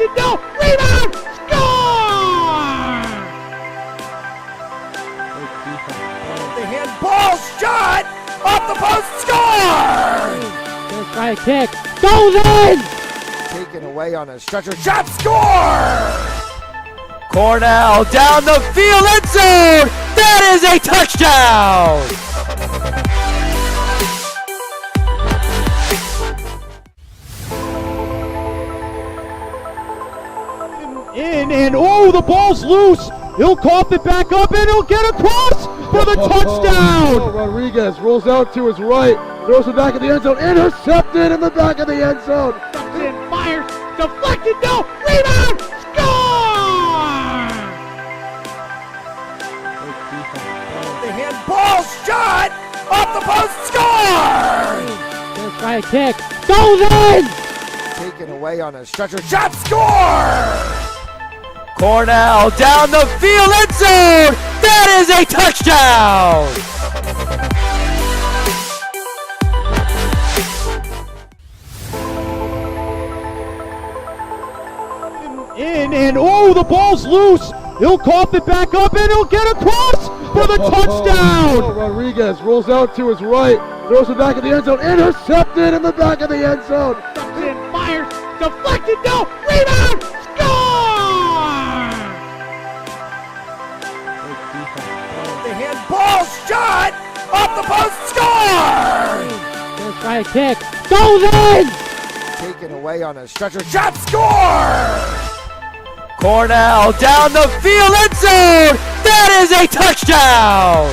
deflected, no, rebound, score! The handball shot off the post, score! First try kick, goes in! Taken away on a stretcher, shot, score! Cornell down the field, end zone! That is a touchdown! In and oh, the ball's loose. He'll cough it back up and he'll get across for the touchdown. Rodriguez rolls out to his right, throws it back in the end zone, intercepted in the back of the end zone. And fires, deflected, no, rebound, score! The handball shot off the post, score! First try kick, goes in! Taken away on a stretcher, shot, score! Cornell down the field, end zone! That is a touchdown! In and oh, the ball's loose. He'll cough it back up and he'll get across for the touchdown. Rodriguez rolls out to his right, throws it back in the end zone, intercepted in the back of the end zone. And fires, deflected, no, rebound, score! The handball shot off the post, score! First try kick, goes in! Taken away on a stretcher, shot, score! Cornell down the field, end zone! That is a touchdown!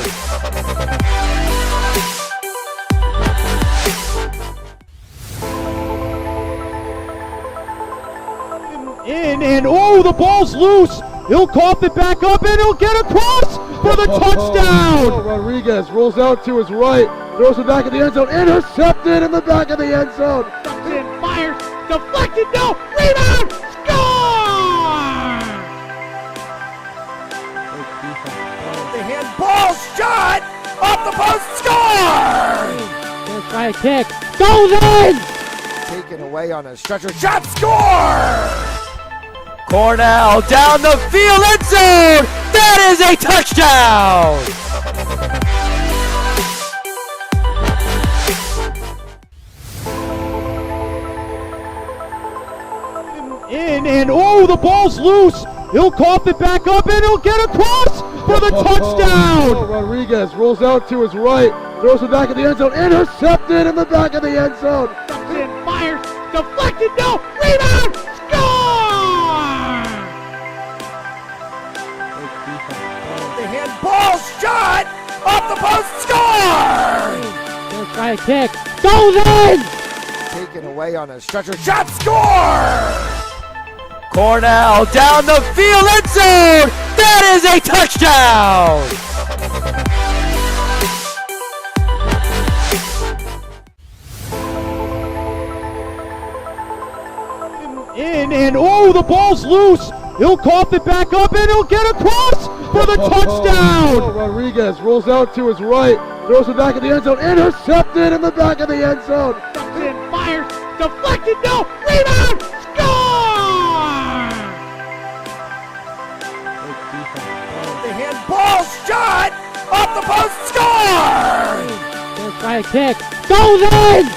In and oh, the ball's loose. He'll cough it back up and he'll get across for the touchdown. Rodriguez rolls out to his right, throws it back in the end zone, intercepted in the back of the end zone. And fires, deflected, no, rebound, score! The handball shot off the post, score! First try kick, goes in! Taken away on a stretcher, shot, score! Cornell down the field, end zone! That is a touchdown! In and oh, the ball's loose. He'll cough it back up and he'll get across for the touchdown. Rodriguez rolls out to his right, throws it back in the end zone, intercepted in the back of the end zone. And fires, deflected, no, rebound, score! The handball shot off the post, score! First try kick, goes in! Taken away on a stretcher, shot, score! Cornell down the field, end zone! That is a touchdown! In and oh, the ball's loose. He'll cough it back up and he'll get across for the touchdown. Rodriguez rolls out to his right, throws it back in the end zone, intercepted in the back of the end zone. And fires, deflected, no, rebound, score! The handball shot off the post, score! First try kick, goes in!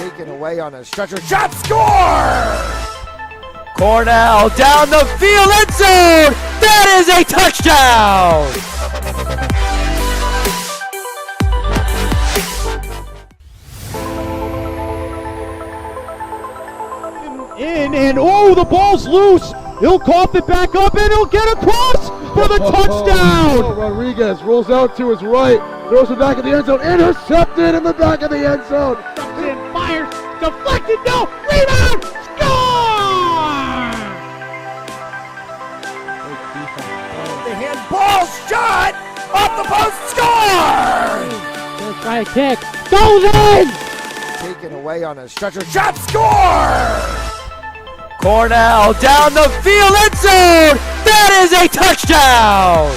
Taken away on a stretcher, shot, score! Cornell down the field, end zone! That is a touchdown! In and oh, the ball's loose. He'll cough it back up and he'll get across for the touchdown. Rodriguez rolls out to his right, throws it back in the end zone, intercepted in the back of the end zone. And fires, deflected, no, rebound, score! The handball shot off the post, score! First try kick, goes in! Taken away on a stretcher, shot, score! Cornell down the field, end zone! That is a touchdown!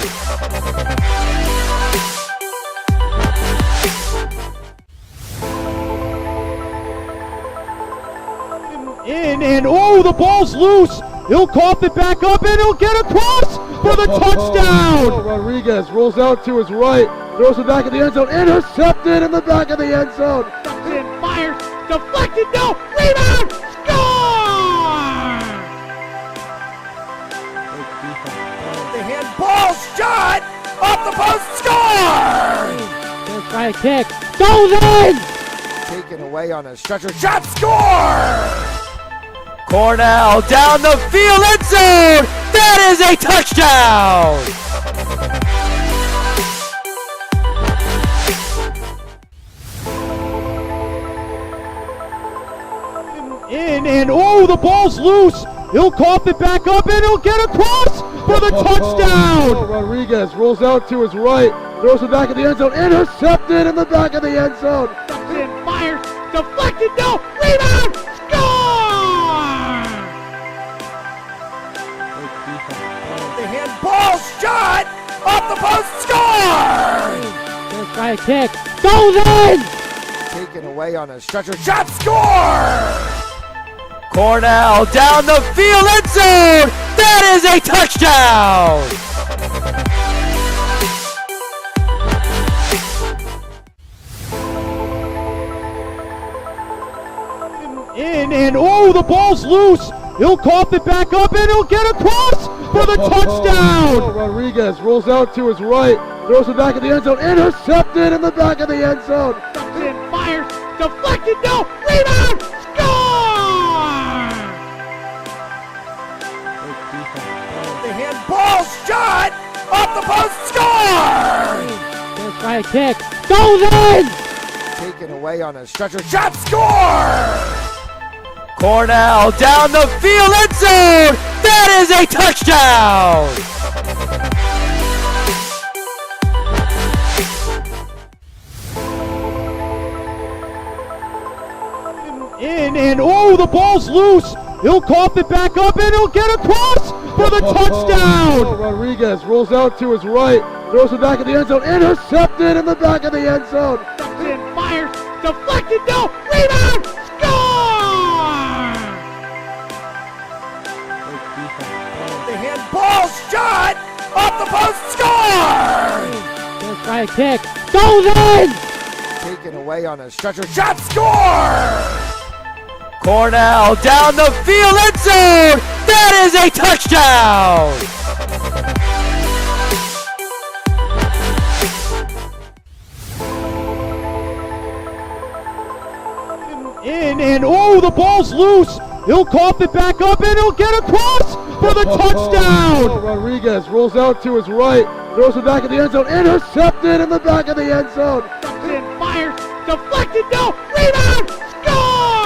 In and oh, the ball's loose. He'll cough it back up and he'll get across for the touchdown. Rodriguez rolls out to his right, throws it back in the end zone, intercepted in the back of the end zone. And fires, deflected, no, rebound, score! The handball shot off the post, score! First right kick, goes in! Taken away on a stretcher, shot, score! Cornell down the field, end zone! That is a touchdown! In and oh, the ball's loose. He'll cough it back up and he'll get across for the touchdown. Rodriguez rolls out to his right, throws it back in the end zone, intercepted in the back of the end zone. And fires, deflected, no, rebound, score! The handball shot off the post, score! First right kick, goes in! Taken away on a stretcher, shot, score! Cornell down the field, end zone! That is a touchdown! In and oh, the ball's loose. He'll cough it back up and he'll get across for the touchdown. Rodriguez rolls out to his right, throws it back in the end zone, intercepted in the back of the end zone. And fires, deflected, no, rebound, score! The handball shot off the post, score! First right kick, goes in! Taken away on a stretcher, shot, score! Cornell down the field, end zone! That is a touchdown! In and oh, the ball's loose. He'll cough it back up and he'll get across for the touchdown. Rodriguez rolls out to his right, throws it back in the end zone, intercepted in the back of the end zone. And fires, deflected, no, rebound, score! The handball shot off the post, score! First right kick, goes in! Taken away on a stretcher, shot, score! Cornell down the field, end zone! That is a touchdown! In and oh, the ball's loose. He'll cough it back up and he'll get across for the touchdown. Rodriguez rolls out to his right, throws it back in the end zone, intercepted in the back of the end zone. And fires, deflected, no, rebound, score!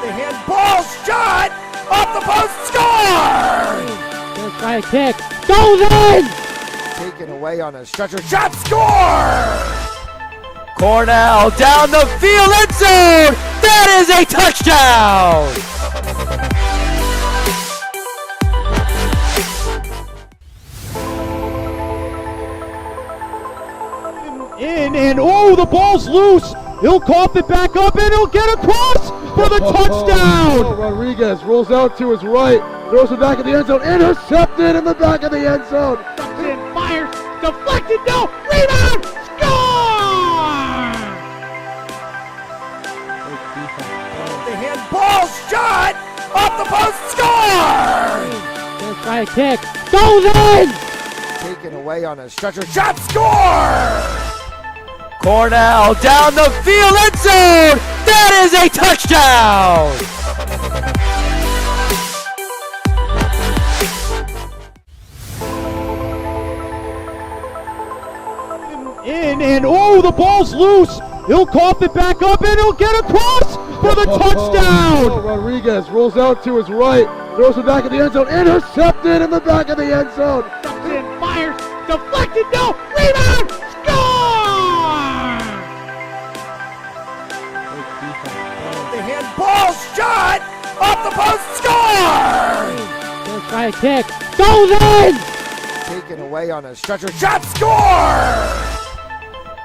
The handball shot off the post, score! First right kick, goes in! Taken away on a stretcher, shot, score! Cornell down the field, end zone! That is a touchdown! In and oh, the ball's loose. He'll cough it back up and he'll get across for the touchdown. Rodriguez rolls out to his right, throws it back in the end zone, intercepted in the back of the end zone. And fires, deflected, no, rebound, score! The handball shot off the post, score! First right kick, goes in! Taken away on a stretcher, shot, score! Cornell down the field, end zone! That is a touchdown! In and oh, the ball's loose. He'll cough it back up and he'll get across for the touchdown. Rodriguez rolls out to his right, throws it back in the end zone, intercepted in the back of the end zone. And fires, deflected, no, rebound, score! The handball shot off the post, score! First right kick, goes in! Taken away on a stretcher, shot, score!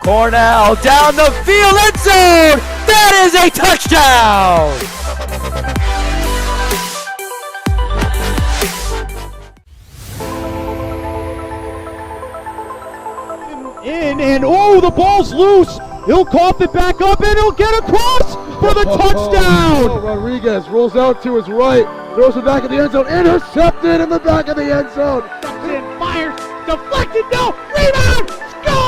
Cornell down the field, end zone! That is a touchdown! And oh, the ball's loose. He'll cough it back up and he'll get across for the touchdown. Rodriguez rolls out to his right, throws it back in the end zone, intercepted in the back of the end zone. And fires, deflected, no, rebound, score!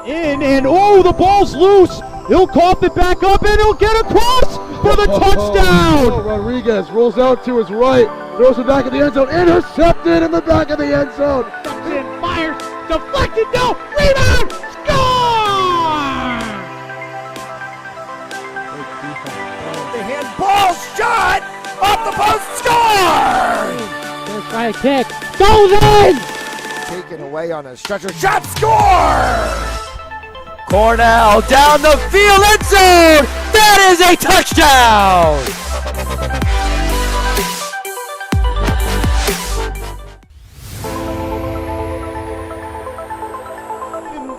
And oh, the ball's loose. He'll cough it back up and he'll get across for the touchdown. Rodriguez rolls out to his right, throws it back in the end zone, intercepted in the back of the end zone. And fires, deflected, no, rebound, score! The handball shot off the post, score! Gonna try a kick, goes in! Taken away on a stretcher, shot, score! Cornell down the field, end zone! That is a touchdown!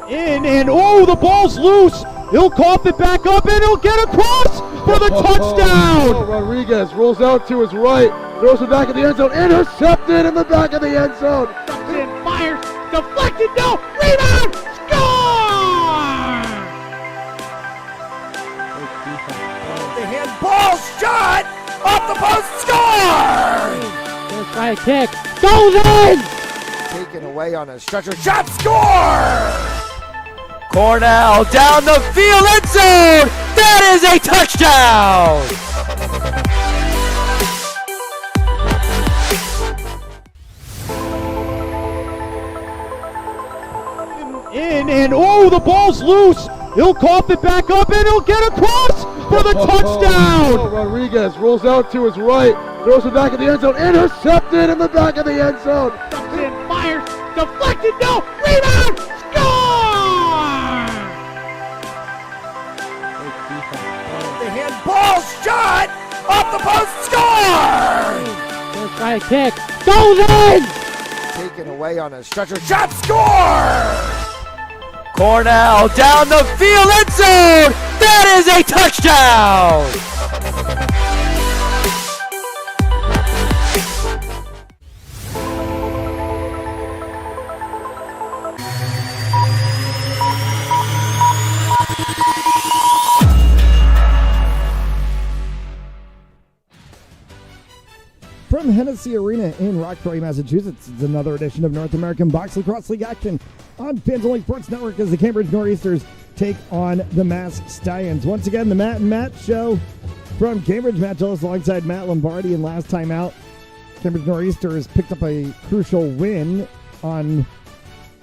And oh, the ball's loose. He'll cough it back up and he'll get across for the touchdown. Rodriguez rolls out to his right, throws it back in the end zone, intercepted in the back of the end zone. And fires, deflected, no, rebound, score! The handball shot off the post, score! Gonna try a kick, goes in! Taken away on a stretcher, shot, score! Cornell down the field, end zone! That is a touchdown! And oh, the ball's loose. He'll cough it back up and he'll get across for the touchdown. Rodriguez rolls out to his right, throws it back in the end zone, intercepted in the back of the end zone. And fires, deflected, no, rebound, score! The handball shot off the post, score! Gonna try a kick, goes in! Taken away on a stretcher, shot, score! Cornell down the field, end zone! That is a touchdown! From Hennessy Arena in Roxbury, Massachusetts, it's another edition of North American Box Lacrosse League action on Fans Only Sports Network as the Cambridge Nor'easters take on the Mass Stallions. Once again, the Matt and Matt show from Cambridge. Matt Gillis alongside Matt Lombardi, and last time out, Cambridge Nor'easters picked up a crucial win on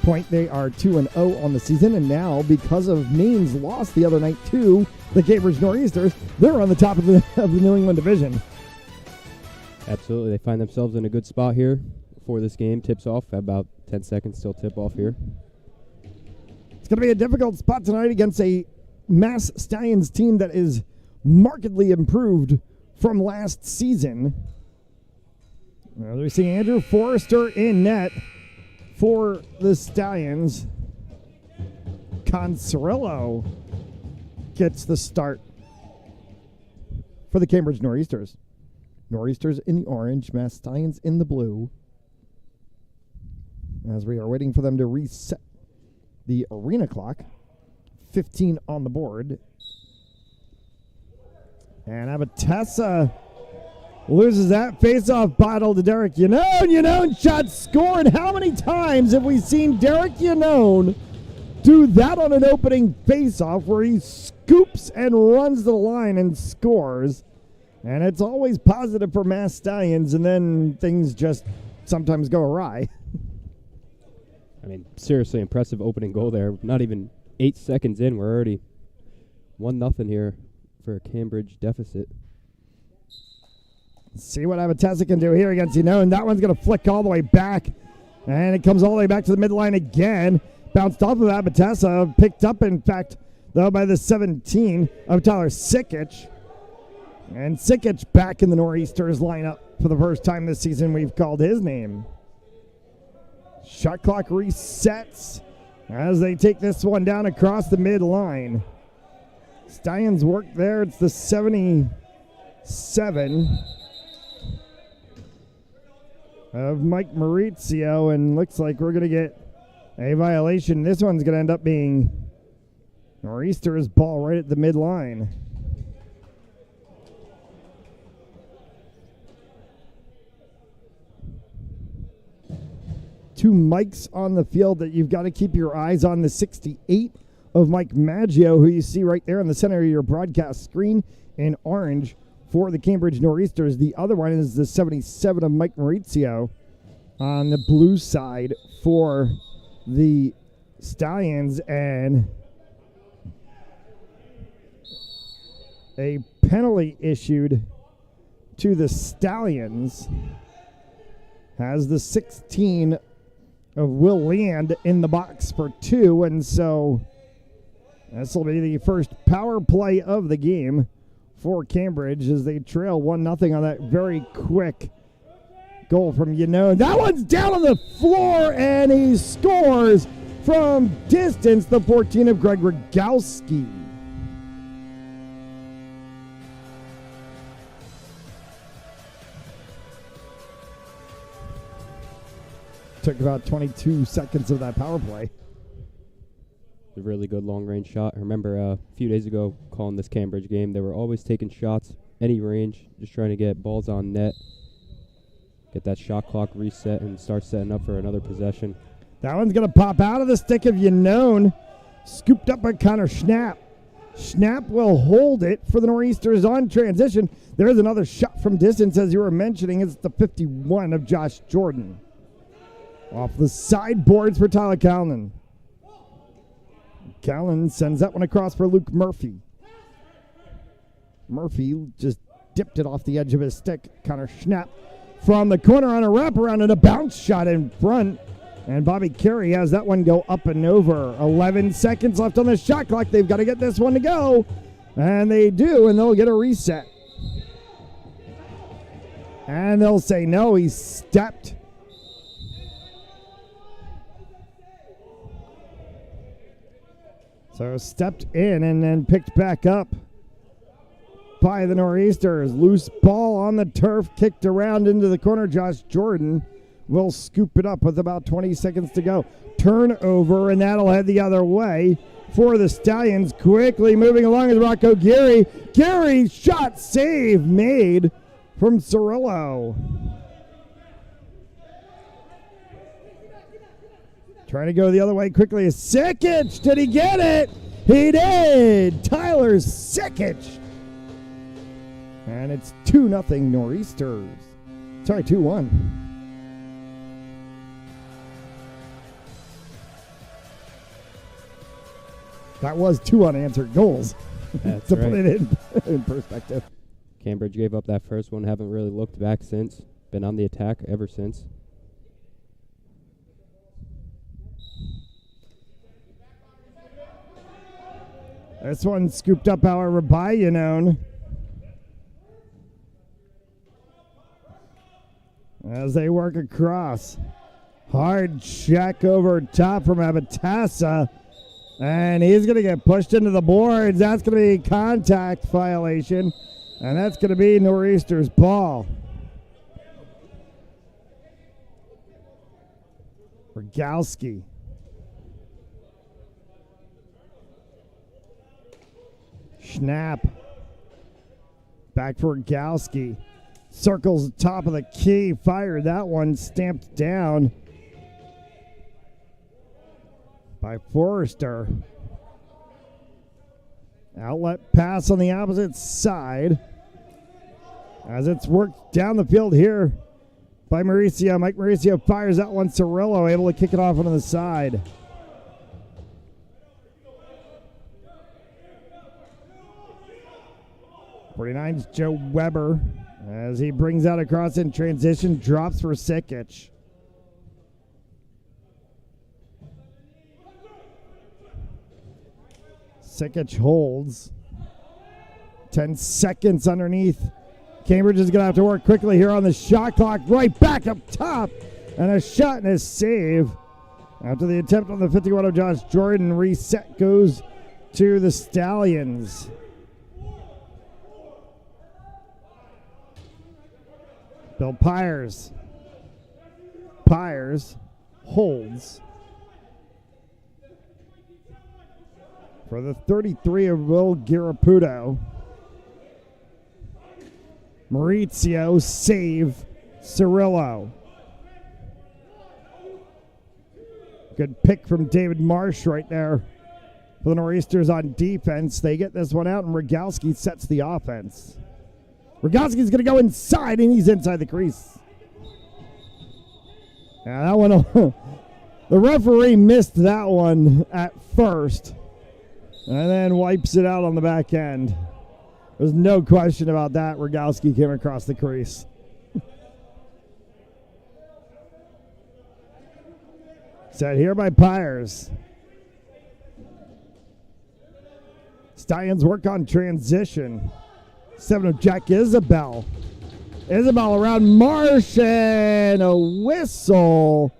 point. They are 2-0 on the season, and now, because of Maine's loss the other night to the Cambridge Nor'easters, they're on the top of the New England division. Absolutely. They find themselves in a good spot here before this game tips off. About 10 seconds till tip off here. It's going to be a difficult spot tonight against a Mass Stallions team that is markedly improved from last season. Now we see Andrew Forrester in net for the Stallions. Concerillo gets the start for the Cambridge Nor'easters. Nor'easters in the orange, Mass Stallions in the blue. As we are waiting for them to reset the arena clock. 15 on the board. And Abatessa loses that face-off battle to Derek Yanone. Yanone shot scored. How many times have we seen Derek Yanone do that on an opening face-off where he scoops and runs to the line and scores? And it's always positive for Mass Stallions, and then things just sometimes go awry. I mean, seriously impressive opening goal there. Not even 8 seconds in, we're already 1-0 here for a Cambridge deficit. See what Abatessa can do here against Yanone. That one's going to flick all the way back, and it comes all the way back to the midline again. Bounced off of Abatessa, picked up, in fact, though, by the 17 of Tyler Sikic. And Sikic back in the Nor'easters lineup for the first time this season. We've called his name. Shot clock resets as they take this one down across the midline. Stallions work there. It's the 77 of Mike Maurizio, and looks like we're going to get a violation. This one's going to end up being Nor'easters ball right at the midline. Two Mikes on the field that you've got to keep your eyes on. The 68 of Mike Maggio, who you see right there in the center of your broadcast screen in orange for the Cambridge Nor'easters. The other one is the 77 of Mike Maurizio on the blue side for the Stallions. And a penalty issued to the Stallions has the 16 of Will Land in the box for 2, and so this will be the first power play of the game for Cambridge as they trail 1-0 on that very quick goal from That one's down on the floor, and he scores from distance, the 14 of Greg Rogowski. Took about 22 seconds of that power play. A really good long-range shot. I remember a few days ago calling this Cambridge game. They were always taking shots, any range, just trying to get balls on net, get that shot clock reset, and start setting up for another possession. That one's going to pop out of the stick of scooped up by Connor Schnapp. Schnapp will hold it for the Nor'easters on transition. There's another shot from distance, as you were mentioning. It's the 51 of Josh Jordan. Off the sideboards for Tyler Callan. Callan sends that one across for Luke Murphy. Murphy just dipped it off the edge of his stick. Connor Schnapp from the corner on a wraparound and a bounce shot in front. And Bobby Carey has that one go up and over. 11 seconds left on the shot clock. They've got to get this one to go. And they do, and they'll get a reset. And they'll say no, he stepped. So stepped in and then picked back up by the Nor'easters. Loose ball on the turf, kicked around into the corner. Josh Jordan will scoop it up with about 20 seconds to go. Turnover, and that'll head the other way for the Stallions. Quickly moving along is Rocco Geary. Geary shot save made from Cirillo. Trying to go the other way quickly is Sikic. Did he get it? He did. Tyler Sikic. And it's 2-0 Nor'easters. Sorry, 2-1. That was 2 unanswered goals. That's to right. put it in perspective. Cambridge gave up that first one, haven't really looked back since. Been on the attack ever since. This one scooped up, however, by as they work across. Hard check over top from Abatassa. And he's going to get pushed into the boards. That's going to be a contact violation. And that's going to be Nor'easter's ball. Rogowski. Schnapp. Back for Rogowski. Circles the top of the key. Fired that one. Stamped down by Forrester. Outlet pass on the opposite side as it's worked down the field here by Mauricio. Mike Mauricio fires that one. Cirillo able to kick it off onto the side. '49's Joe Weber as he brings out across in transition, drops for Sikic. Sikic holds. 10 seconds underneath. Cambridge is going to have to work quickly here on the shot clock. Right back up top. And a shot and a save. After the attempt on the 51 of Josh Jordan, reset goes to the Stallions. Bill Pyers. Pyers holds for the 33 of Will Garaputo. Maurizio save Cirillo. Good pick from David Marsh right there for the Nor'easters on defense. They get this one out, and Rogalski sets the offense. Rogalski's going to go inside, and he's inside the crease. Yeah, that one, the referee missed that one at first, and then wipes it out on the back end. There's no question about that. Rogalski came across the crease. Set here by Pyers. Stallions work on transition. 7 of Jack Isabel. Isabel around Marsh and a whistle.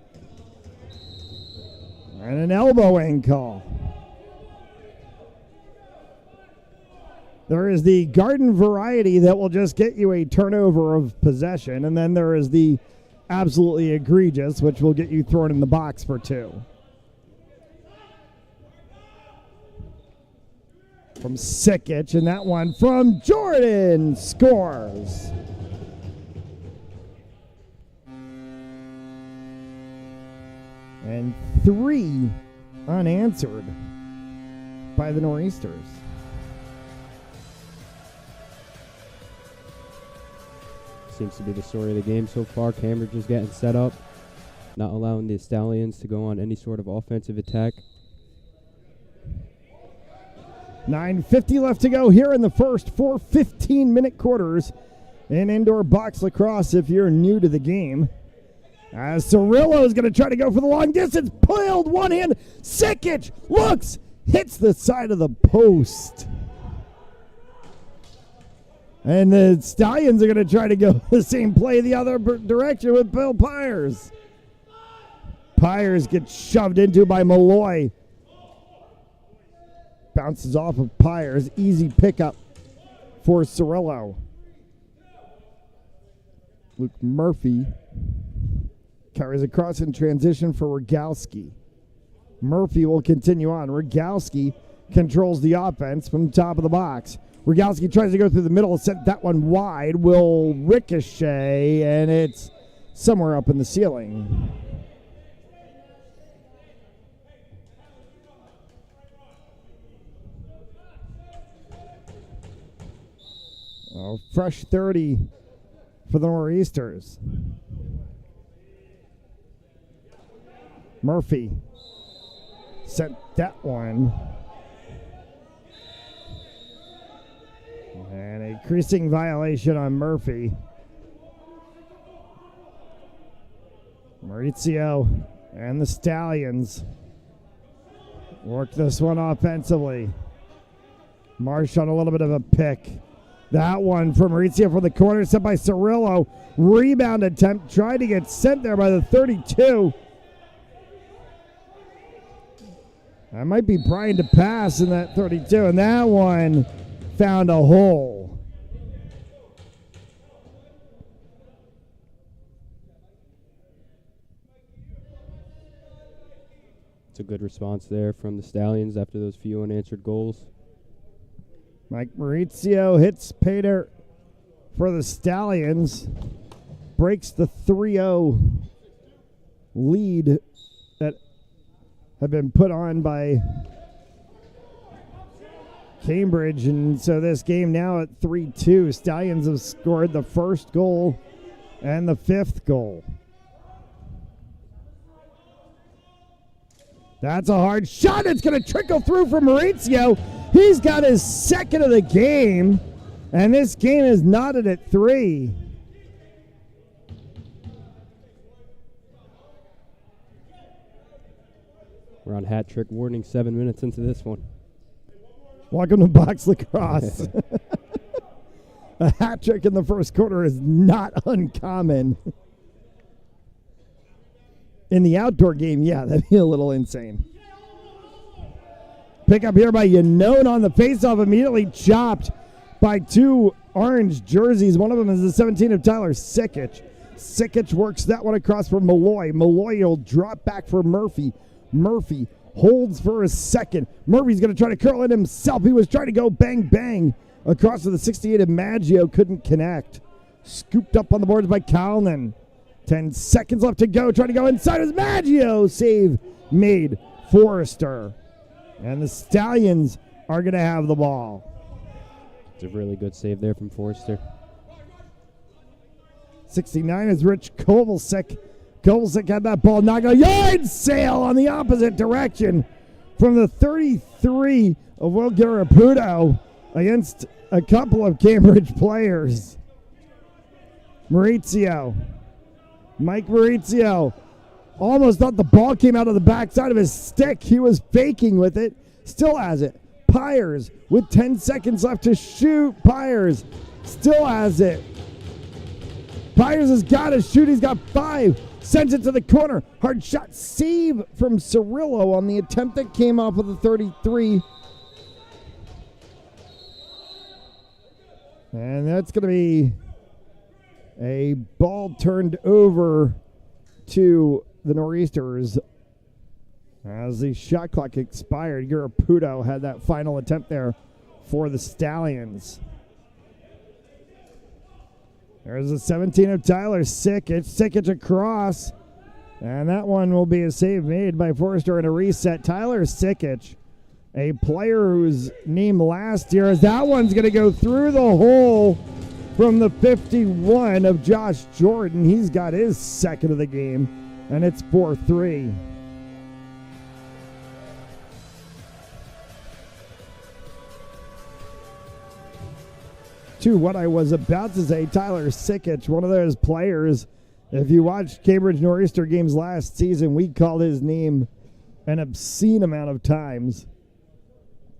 And an elbowing call. There is the garden variety that will just get you a turnover of possession, and then there is the absolutely egregious, which will get you thrown in the box for 2. From Sikic, and that one from Jordan scores. And 3 unanswered by the Nor'easters. Seems to be the story of the game so far. Cambridge is getting set up, not allowing the Stallions to go on any sort of offensive attack. 9:50 left to go here in the first 4 15-minute quarters in indoor box lacrosse if you're new to the game. As Cirillo is going to try to go for the long distance. Pulled one hand. Sikic looks, hits the side of the post. And the Stallions are going to try to go the same play the other direction with Bill Pyers. Pyers gets shoved into by Malloy. Bounces off of Pyers. Easy pickup for Cirillo. Luke Murphy carries across in transition for Rogalski. Murphy will continue on. Rogalski controls the offense from the top of the box. Rogalski tries to go through the middle, sent that one wide, will ricochet, and it's somewhere up in the ceiling. Oh, fresh 30 for the Nor'easters. Murphy sent that one. And a creasing violation on Murphy. Maurizio and the Stallions work this one offensively. Marsh on a little bit of a pick. That one for Maurizio from the corner, sent by Cirillo. Rebound attempt, tried to get sent there by the 32. I might be trying to pass in that 32, and that one found a hole. It's a good response there from the Stallions after those few unanswered goals. Mike Maurizio hits pay dirt for the Stallions. Breaks the 3-0 lead that had been put on by Cambridge, and so this game now at 3-2. Stallions have scored the first goal and the 5th goal. That's a hard shot. It's going to trickle through for Maurizio. He's got his 2nd of the game, and this game is knotted at 3. We're on hat trick warning 7 minutes into this one. Welcome to Box Lacrosse. A hat trick in the first quarter is not uncommon. In the outdoor game, yeah, that'd be a little insane. Pick up here by Yanone on the faceoff, immediately chopped by two orange jerseys. One of them is the 17 of Tyler Sikic. Sikic works that one across for Malloy. Malloy will drop back for Murphy. Murphy holds for a second. Murphy's going to try to curl it himself. He was trying to go bang, bang across to the 68 of Maggio. Couldn't connect. Scooped up on the boards by Cowlin. 10 seconds left to go. Trying to go inside as Maggio. Save made. Forrester. And the Stallions are going to have the ball. It's a really good save there from Forrester. 69 is Rich Kovalsik. Kovalsik had that ball knocked a yard sail on the opposite direction from the 33 of Will Garaputo against a couple of Cambridge players. Maurizio. Mike Maurizio almost thought the ball came out of the backside of his stick. He was faking with it. Still has it. Pyers with 10 seconds left to shoot. Pyers still has it. Pyers has got to shoot. He's got 5. Sends it to the corner. Hard shot save from Cirillo on the attempt that came off of the 33. And that's going to be a ball turned over to the Nor'easters as the shot clock expired. Garaputo had that final attempt there for the Stallions. There's a 17 of Tyler Sikic. Sikic across. And that one will be a save made by Forrester and a reset. Tyler Sikic, a player whose name last year, as that one's going to go through the hole from the 51 of Josh Jordan. He's got his second of the game, and it's 4-3. To what I was about to say, Tyler Sikic, one of those players, if you watched Cambridge Nor'easter games last season, we called his name an obscene amount of times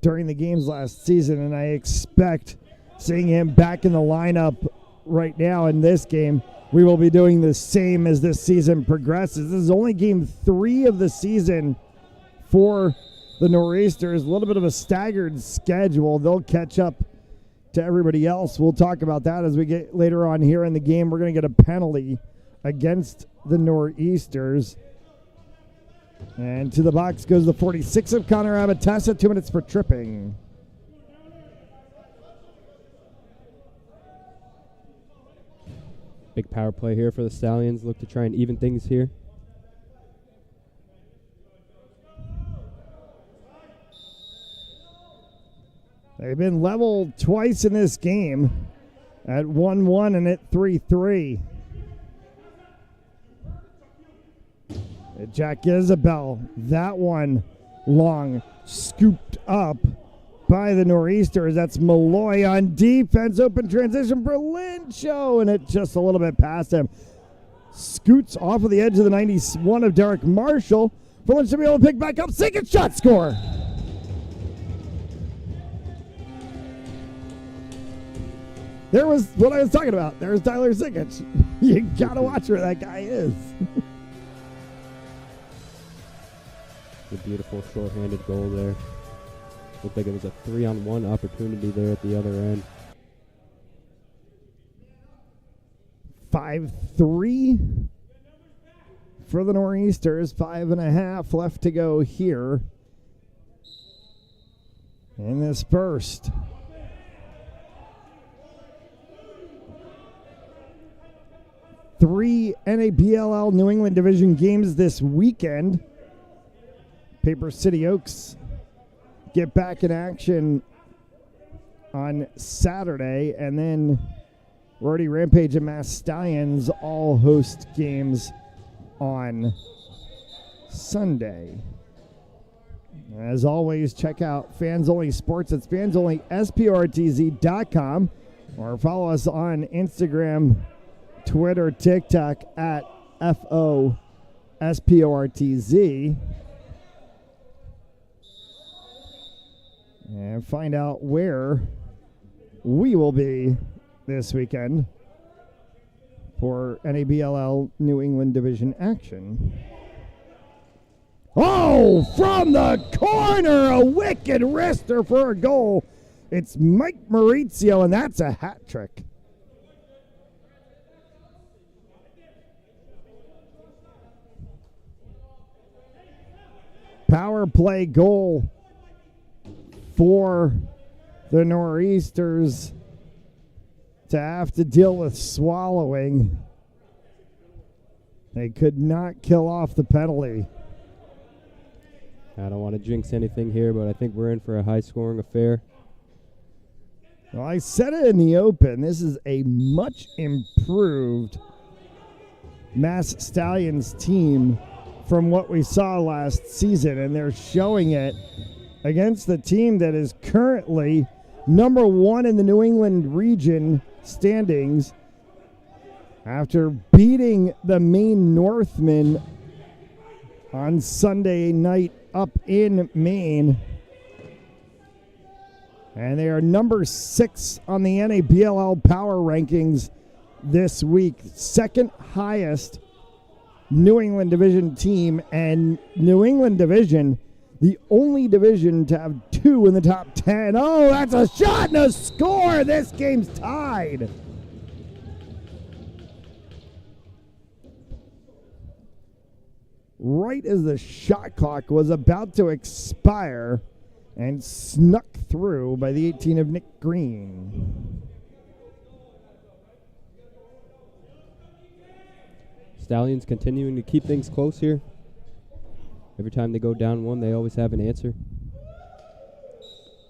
during the games last season, and I expect seeing him back in the lineup right now in this game, we will be doing the same as this season progresses. This is only game 3 of the season for the Nor'easters. A little bit of a staggered schedule. They'll catch up to everybody else. We'll talk about that as we get later on here in the game. We're going to get a penalty against the Nor'easters. And to the box goes the 46 of Connor Amatessa, 2 minutes for tripping. Big power play here for the Stallions. Look to try and even things here. They've been level twice in this game at 1-1 and at 3-3. Jack Isabel, that one long, scooped up by the Nor'easters. That's Malloy on defense. Open transition for Lincho, and it just a little bit past him. Scoots off of the edge of the 91 of Derek Marshall. For Lynch to be able to pick back up. Second shot score. There was what I was talking about. There's Tyler Sikic. You got to watch where that guy is. A beautiful short-handed goal there. Looked like it was a 3-on-1 opportunity there at the other end. 5-3 for the Nor'easters. 5.5 left to go here in this first. Three NABLL New England Division games this weekend. Paper City Oaks get back in action on Saturday, and then Rorty Rampage and Mass Stallions all host games on Sunday. As always, check out Fans Only Sports. It's fansonlysportz.com, or follow us on Instagram, Twitter, TikTok at FOSPORTZ. And find out where we will be this weekend for NABLL New England Division action. Oh, from the corner, a wicked wrister for a goal. It's Mike Maurizio, and that's a hat trick. Power play goal for the Nor'easters to have to deal with swallowing. They could not kill off the penalty. I don't want to jinx anything here, but I think we're in for a high-scoring affair. Well, I said it in the open. This is a much improved Mass Stallions team from what we saw last season, and they're showing it against the team that is currently number 1 in the New England region standings after beating the Maine Northmen on Sunday night up in Maine. And they are number 6 on the NABLL power rankings this week. Second highest New England Division team, and New England Division, the only division to have 2 in the top 10. Oh, that's a shot and a score. This game's tied. Right as the shot clock was about to expire and snuck through by the 18 of Nick Green. Stallions continuing to keep things close here. Every time they go down 1, they always have an answer.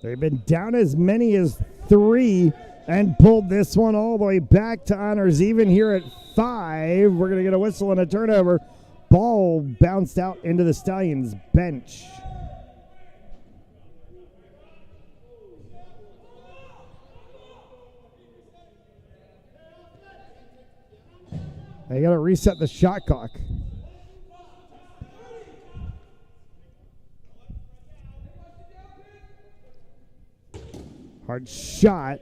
They've been down as many as 3 and pulled this one all the way back to honors even here at 5. We're going to get a whistle and a turnover. Ball bounced out into the Stallions bench. They got to reset the shot clock. Hard shot.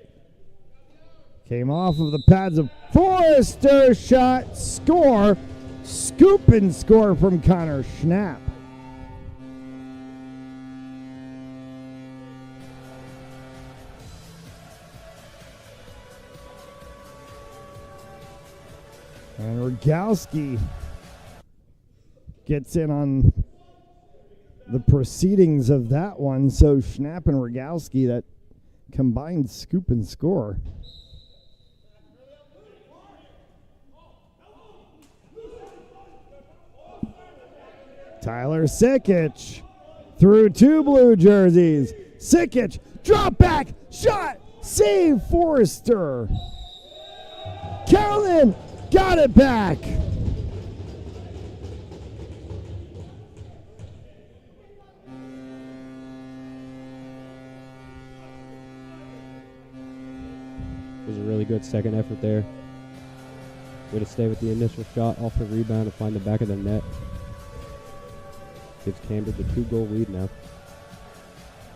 Came off of the pads of Forrester. Shot. Score. Scoop and score from Connor Schnapp. And Rogalski gets in on the proceedings of that one. So Schnapp and Rogalski, that combined scoop and score. Tyler Sikic through 2 blue jerseys. Sikic, drop back, shot, save Forrester. Carolyn got it back. It was a really good second effort there. Way to stay with the initial shot off the rebound and find the back of the net. Gives Cambridge a 2-goal lead now.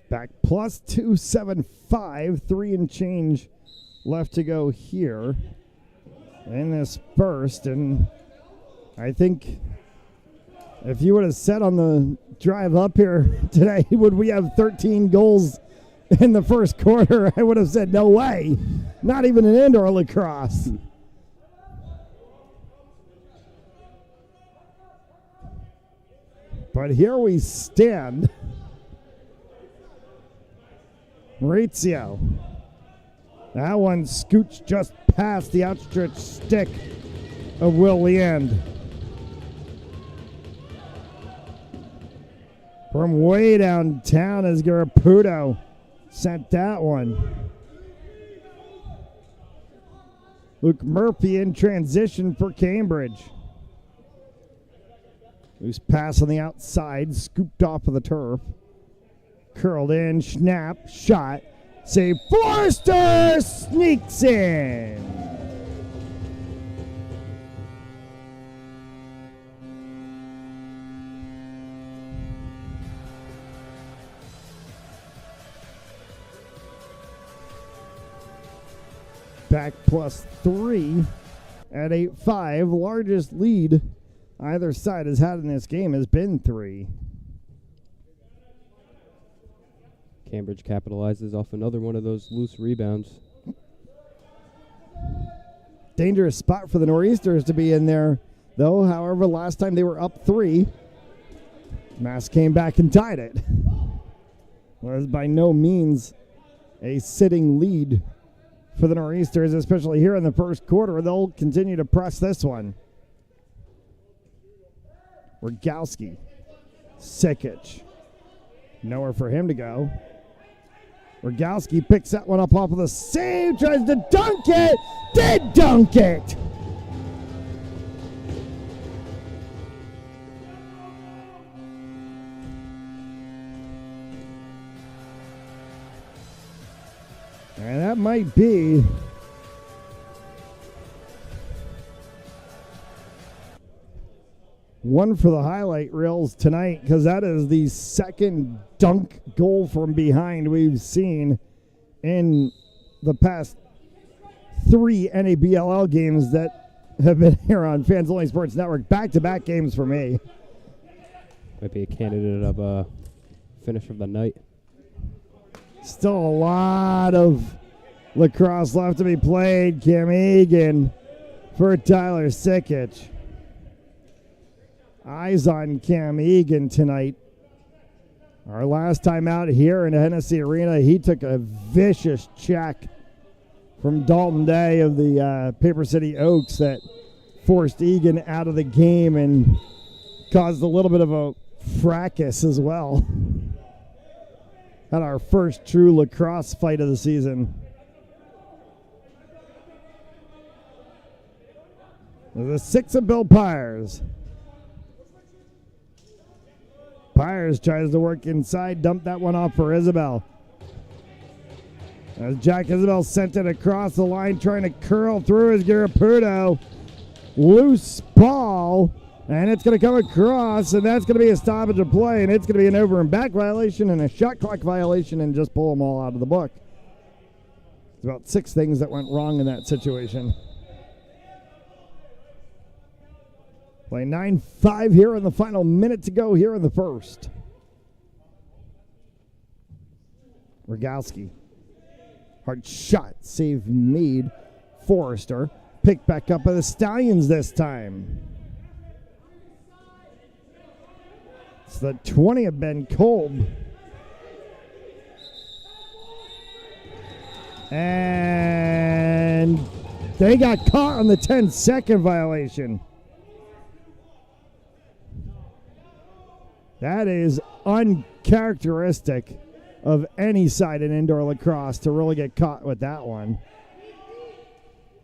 Back plus 275, 3 and change left to go here in this first. And I think if you would have said on the drive up here today, would we have 13 goals in the first quarter, I would have said no way. Not even an indoor lacrosse. But here we stand. Maurizio. That one scooched just past the outstretched stick of Will Leand. From way downtown as Garaputo sent that one. Luke Murphy in transition for Cambridge. Loose pass on the outside, scooped off of the turf. Curled in, snap, shot. Save, Forrester sneaks in. back +3 at 8-5. Largest lead either side has had in this game has been 3. Cambridge capitalizes off another one of those loose rebounds. Dangerous spot for the Nor'easters to be in there, though. However, last time they were up 3, Mass came back and tied it. Was by no means a sitting lead for the Nor'easters, especially here in the first quarter. They'll continue to press this one. Rogowski, Sikic, nowhere for him to go. Rogowski picks that one up off of the save, tries to dunk it, did dunk it! And that might be one for the highlight reels tonight, because that is the second dunk goal from behind we've seen in the past 3 NABLL games that have been here on Fans Only Sports Network. Back-to-back games for me. Might be a candidate of finish of the night. Still a lot of lacrosse left to be played. Cam Egan for Tyler Sikic. Eyes on Cam Egan tonight. Our last time out here in Hennessy Arena, he took a vicious check from Dalton Day of the Paper City Oaks that forced Egan out of the game and caused a little bit of a fracas as well. Had our first true lacrosse fight of the season. The 6 of Bill Pyers. Pyers tries to work inside, dump that one off for Isabel. As Jack Isabel sent it across the line, trying to curl through his Garaputo. Loose ball, and it's going to come across, and that's going to be a stoppage of play, and it's going to be an over and back violation and a shot clock violation, and just pull them all out of the book. There's about 6 things that went wrong in that situation. Play 9-5 here in the final minute to go here in the first. Rogowski. Hard shot. Save made. Forrester. Picked back up by the Stallions this time. It's the 20 of Ben Kolb. And they got caught on the 10-second violation. That is uncharacteristic of any side in indoor lacrosse to really get caught with that one.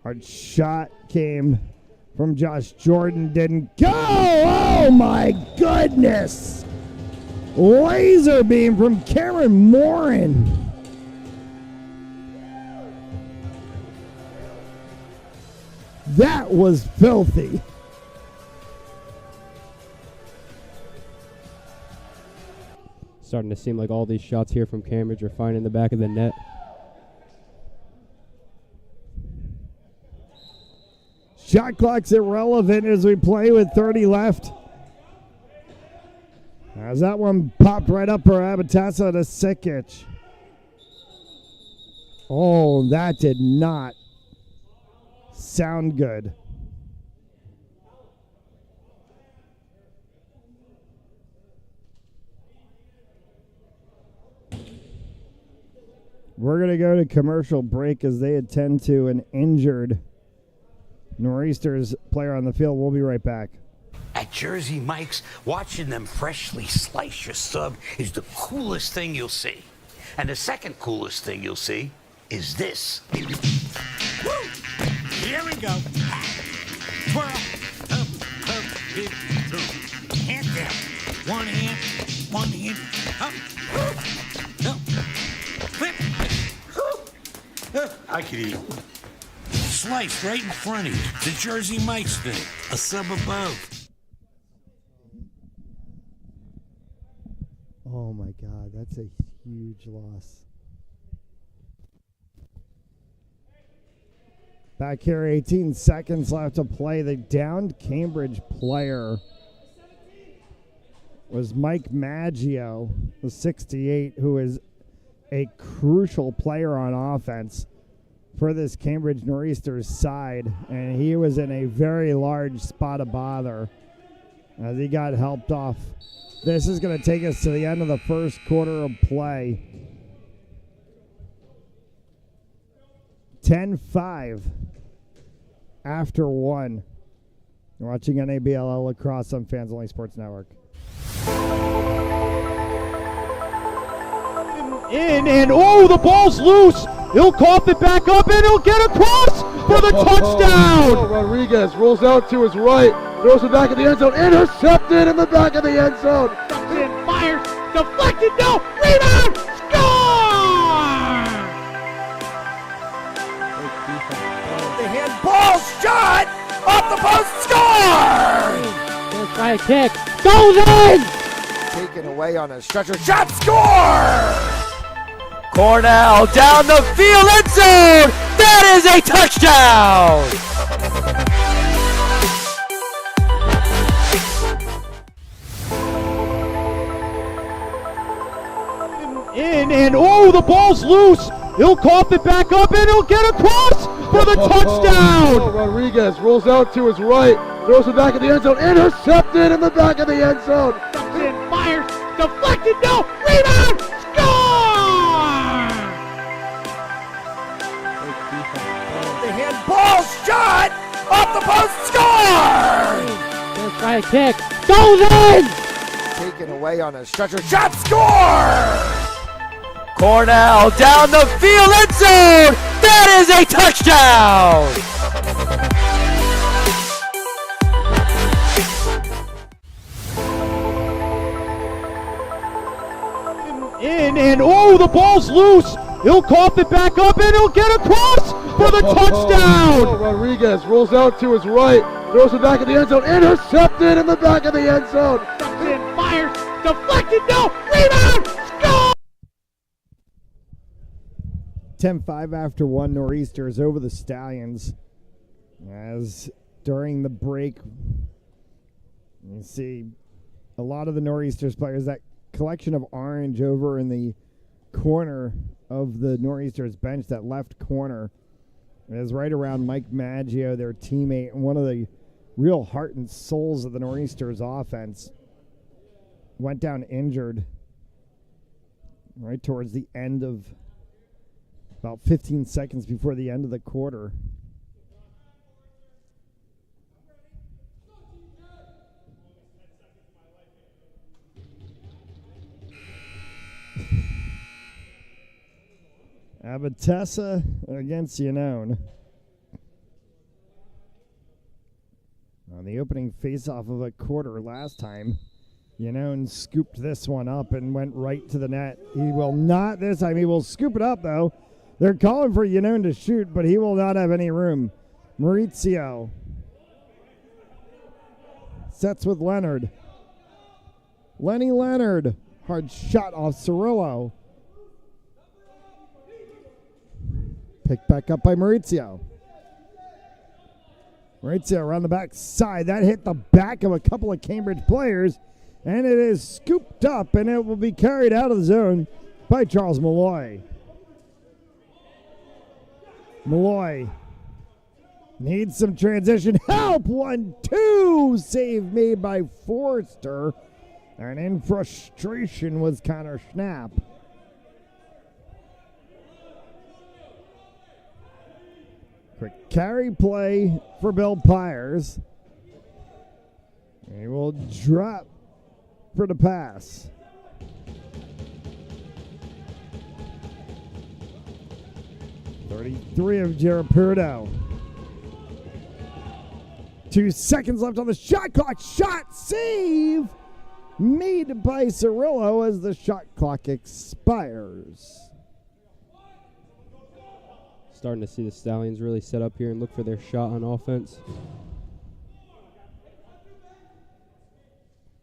Hard shot came from Josh Jordan, didn't go. Oh my goodness! Laser beam from Cameron Morin. That was filthy. Starting to seem like all these shots here from Cambridge are finding the back of the net. Shot clock's irrelevant as we play with 30 left. As that one popped right up for Abatassa to Sikic. Oh, that did not sound good. We're going to go to commercial break as they attend to an injured Nor'easters player on the field. We'll be right back. At Jersey Mike's, watching them freshly slice your sub is the coolest thing you'll see. And the second coolest thing you'll see is this. Woo! Here we go. Twirl. Up, dip, hand down. One hand, up, up, flip. I could eat. Sliced right in front of you. The Jersey Mike's thing. A sub above. Oh my God, that's a huge loss. Back here, 18 seconds left to play. The downed Cambridge player was Mike Maggio, the 68, who is a crucial player on offense for this Cambridge Nor'easters side, and he was in a very large spot of bother as he got helped off. This is going to take us to the end of the first quarter of play. 10-5 after 1. You're watching NABLL Lacrosse on Fans Only Sports Network. And oh, the ball's loose. He'll cough it back up, and he'll get across for the touchdown. Rodriguez rolls out to his right, throws it back in the end zone, intercepted in the back of the end zone. And fires, deflected, no, rebound, score! The handball shot off the post, score! Let's try a kick, goes in! Taken away on a stretcher, shot, score! Cornell down the field, end zone! That is a touchdown! And oh, the ball's loose. He'll cough it back up, and he'll get across for the touchdown. Rodriguez rolls out to his right, throws it back in the end zone, intercepted in the back of the end zone. And fires, deflected, no, rebound, score! The handball shot off the post, score! Let's try a kick, goes in! Taken away on a stretcher, shot, score! Cornell down the field, end zone! That is a touchdown! And oh, the ball's loose. He'll cough it back up, and he'll get across for the touchdown. Rodriguez rolls out to his right, throws it back in the end zone, intercepted in the back of the end zone. And fires, deflected, no, rebound, score! 10-5 after 1, Nor'easters over the Stallions. As during the break, you see a lot of the Nor'easters players, that collection of orange over in the corner of the Nor'easters bench, that left corner, is right around Mike Maggio, their teammate, and one of the real heart and souls of the Nor'easters offense. Went down injured right towards the end of, about 15 seconds before the end of the quarter. Abitessa against Yanone. On the opening face-off of a quarter last time, Yanone scooped this one up and went right to the net. He will not this time. He will scoop it up, though. They're calling for Yanone to shoot, but he will not have any room. Maurizio sets with Leonard. Lenny Leonard. Hard shot off Cirillo. Picked back up by Maurizio. Maurizio around the back side. That hit the back of a couple of Cambridge players, and it is scooped up, and it will be carried out of the zone by Charles Malloy. Malloy needs some transition help. 1-2 save made by Forrester, and in frustration was Connor Schnapp. Quick carry play for Bill Pyers. He will drop for the pass. .33 of Girapurdo. 2 seconds left on the shot clock. Shot save made by Cirillo as the shot clock expires. Starting to see the Stallions really set up here and look for their shot on offense.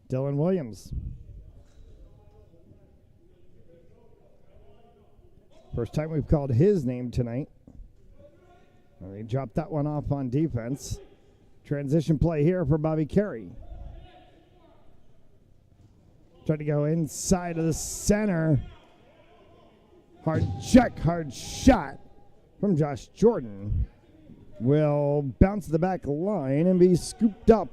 Dylan Williams. First time we've called his name tonight. And they dropped that one off on defense. Transition play here for Bobby Carey. Tried to go inside of the center. Hard check, hard shot from Josh Jordan. Will bounce the back line and be scooped up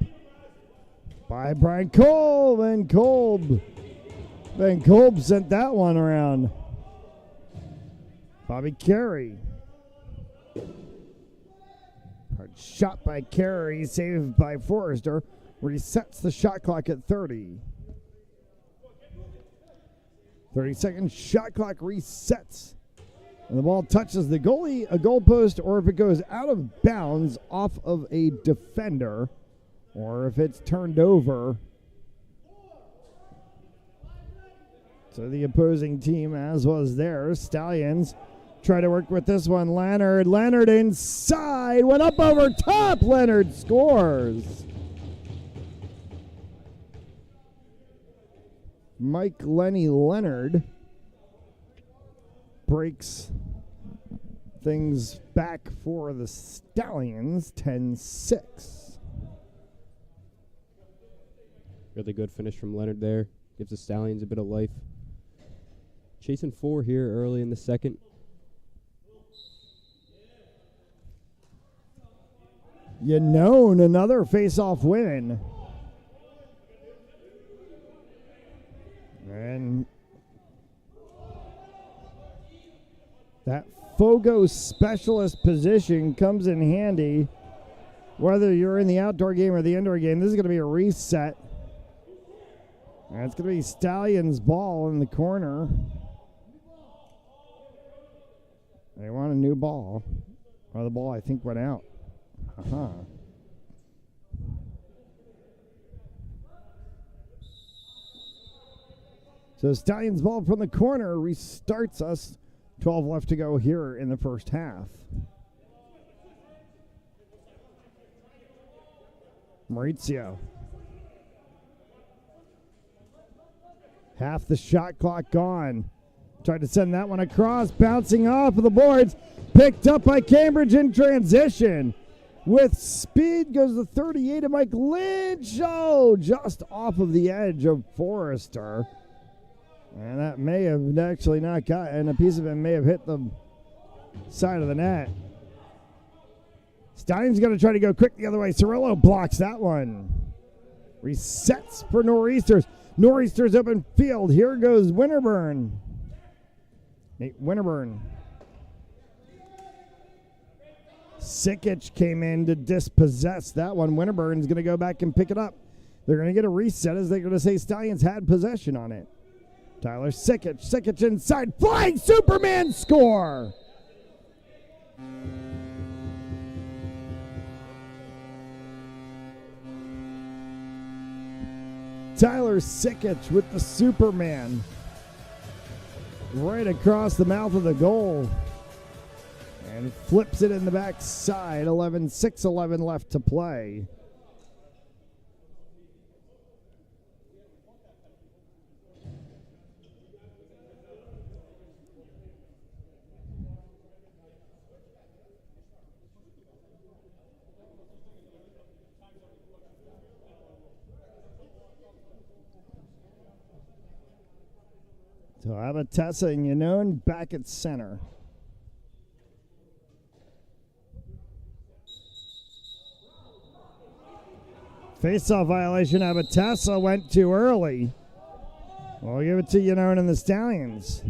by Brian Kolb. And Kolb sent that one around. Bobby Carey. Hard shot by Carey, saved by Forrester. Resets the shot clock at 30. 30-second shot clock resets. And the ball touches the goalie, a goalpost, or if it goes out of bounds off of a defender, or if it's turned over to the opposing team, as was theirs. Stallions try to work with this one. Leonard inside, went up over top. Leonard scores. Mike Lenny Leonard breaks things back for the Stallions, 10-6. Really good finish from Leonard there. Gives the Stallions a bit of life. Chasing 4 here early in the second. Another face-off win. And that Fogo specialist position comes in handy whether you're in the outdoor game or the indoor game. This is going to be a reset. And it's going to be Stallions' ball in the corner. They want a new ball. Oh, the ball, I think, went out. So Stallions ball from the corner restarts us. 12 left to go here in the first half. Maurizio. Half the shot clock gone. Tried to send that one across, bouncing off of the boards. Picked up by Cambridge in transition. With speed goes the 38 of Mike Lynch. Oh, just off of the edge of Forrester. And that may have actually not got, and a piece of it may have hit the side of the net. Stein's going to try to go quick the other way. Cirillo blocks that one. Resets for Nor'easters. Nor'easters open field. Here goes Winterburn. Nate Winterburn. Sikic came in to dispossess that one. Winterburn's going to go back and pick it up. They're going to get a reset as they're going to say Stallions had possession on it. Tyler Sikic. Sikic inside. Flying Superman score. Tyler Sikic with the Superman. Right across the mouth of the goal. And flips it in the backside. 6:11 left to play. So Abatessa and Yanone back at center. Face-off violation. Abatessa went too early. We'll give it to Yanone and the Stallions.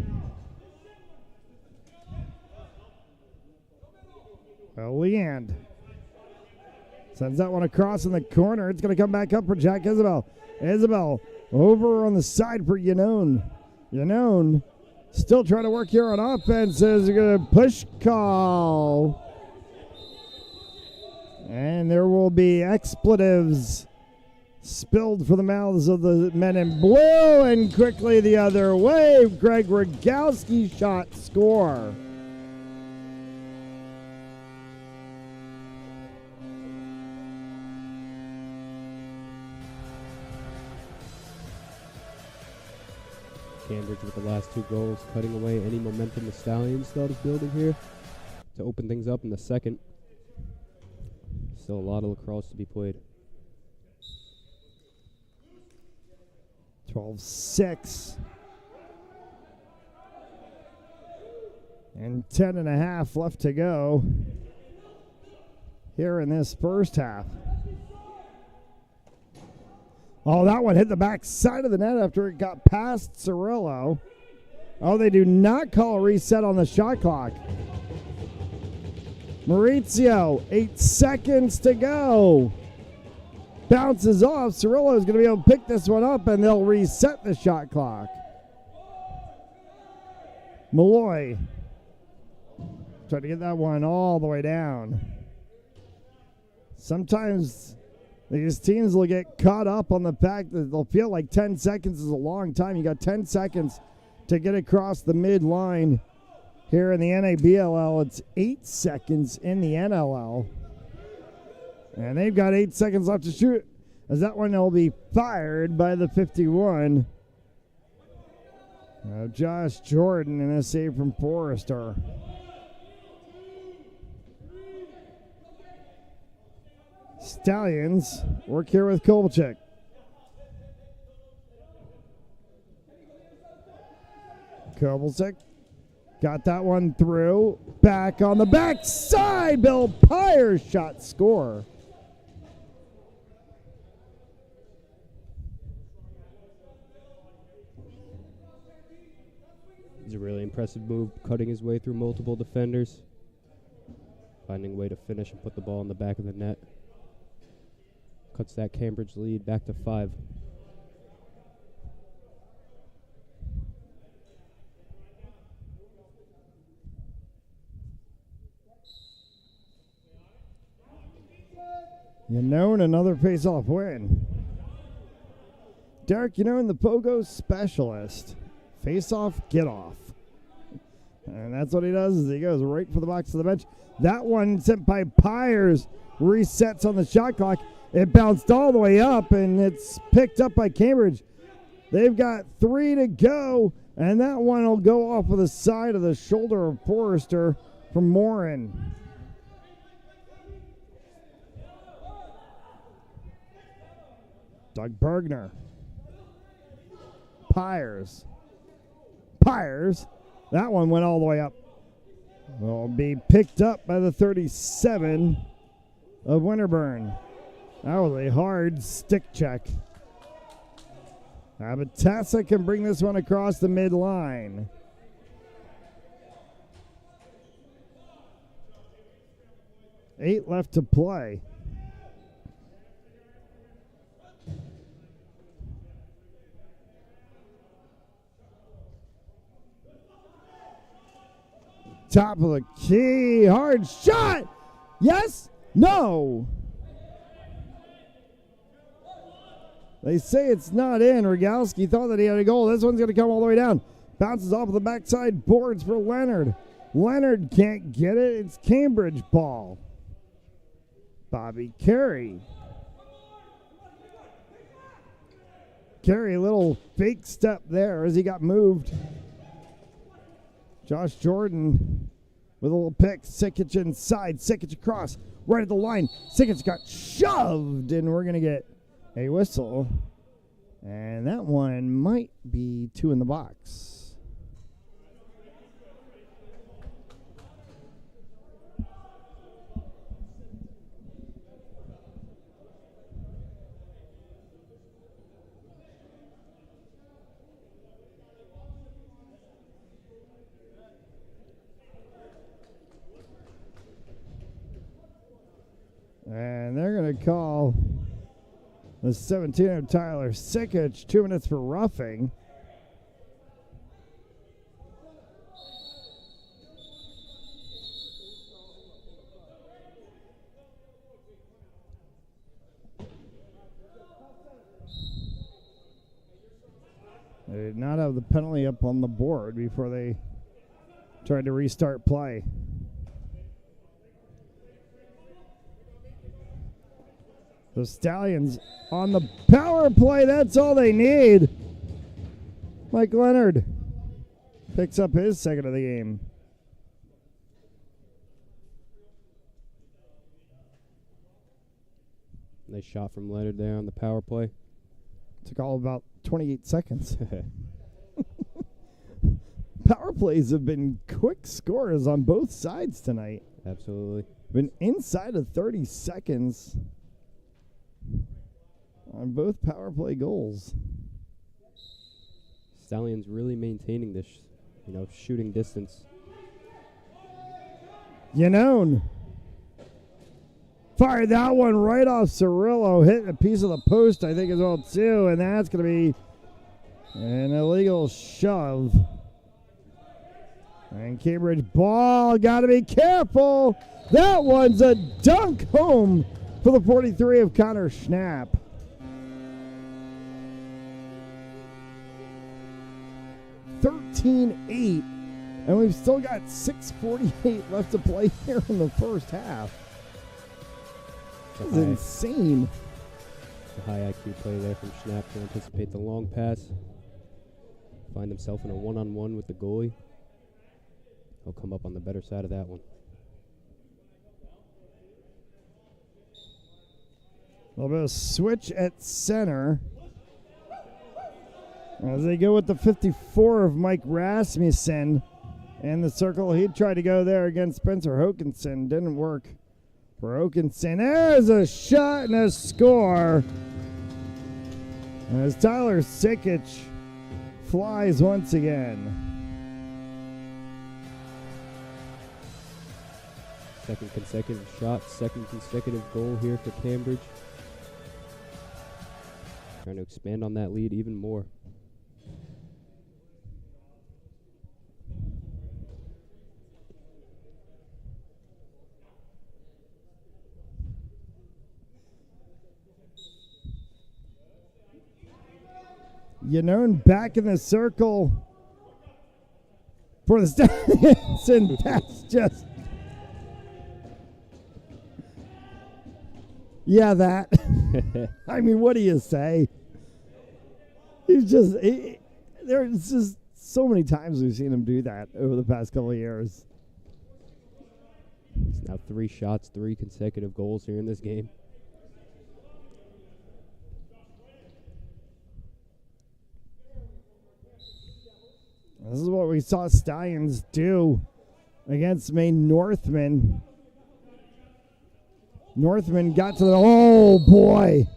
Well, Leand sends that one across in the corner. It's going to come back up for Jack Isabel. Isabel over on the side for Yanone. Yanone still trying to work here on offense. Is going to push call. And there will be expletives spilled for the mouths of the men in blue. And quickly the other way. Greg Rogowski shot score. Cambridge with the last 2 goals, cutting away any momentum the Stallions started building here to open things up in the second. Still a lot of lacrosse to be played. 12-6. And 10.5 left to go here in this first half. Oh, that one hit the back side of the net after it got past Cirillo. Oh, they do not call a reset on the shot clock. Maurizio, 8 seconds to go. Bounces off. Cirillo is going to be able to pick this one up, and they'll reset the shot clock. Malloy trying to get that one all the way down. Sometimes these teams will get caught up on the fact that they'll feel like 10 seconds is a long time. You got 10 seconds to get across the midline. Here in the NABLL, it's 8 seconds in the NLL. And they've got 8 seconds left to shoot, as that one will be fired by the 51. Josh Jordan and a save from Forrester. Stallions work here with Kovalchuk. Kovalchuk got that one through. Back on the backside. Bill Pyre's shot score. It's a really impressive move, cutting his way through multiple defenders, finding a way to finish and put the ball in the back of the net. Cuts that Cambridge lead back to 5. Another face-off win. Derek, the Pogo specialist. Face-off, get off. And that's what he does, is he goes right for the box of the bench. That one sent by Pyres resets on the shot clock. It bounced all the way up, and it's picked up by Cambridge. They've got 3 to go, and that one will go off of the side of the shoulder of Forrester from Morin. Doug Bergner. Pyres. That one went all the way up. Will be picked up by the 37 of Winterburn. That was a hard stick check. Abatassa can bring this one across the midline. Eight left to play. Top of the key, hard shot. Yes, no. They say it's not in. Rogalski thought that he had a goal. This one's going to come all the way down. Bounces off of the backside boards for Leonard. Leonard can't get it. It's Cambridge ball. Bobby Carey. Carey, a little fake step there as he got moved. Josh Jordan with a little pick. Sikic inside. Sikic across. Right at the line. Sikic got shoved, and we're going to get a whistle. And that one might be 2 in the box. And they're going to call the 17 of Tyler Sikic, 2 minutes for roughing. They did not have the penalty up on the board before they tried to restart play. The Stallions on the power play. That's all they need. Mike Leonard picks up his second of the game. Nice shot from Leonard there on the power play. Took all about 28 seconds. Power plays have been quick scores on both sides tonight. Absolutely. Been inside of 30 seconds on both power play goals. Stallions really maintaining this, shooting distance. Yanone fired that one right off Cirillo. Hit a piece of the post, I think, as well, too. And that's going to be an illegal shove. And Cambridge ball, got to be careful. That one's a dunk home for the 43 of Connor Schnapp. (13-8), and we've still got 6:48 left to play here in the first half. This is insane. The high IQ play there from Schnapp to anticipate the long pass. Find himself in a one-on-one with the goalie. He'll come up on the better side of that one. A little bit of switch at center. As they go with the 54 of Mike Rasmussen in the circle. He tried to go there against Spencer Hokinson. Didn't work for Hokinson. There's a shot and a score. As Tyler Sikic flies once again. Second consecutive shot, second consecutive goal here for Cambridge. Trying to expand on that lead even more. Yanone back in the circle for the Stallions, and that's just... Yeah, that. I mean, what do you say? He's just... there's just so many times we've seen him do that over the past couple of years. It's now 3 shots, 3 consecutive goals here in this game. This is what we saw Stallions do against Maine Northman. Northman got to the... Oh, boy.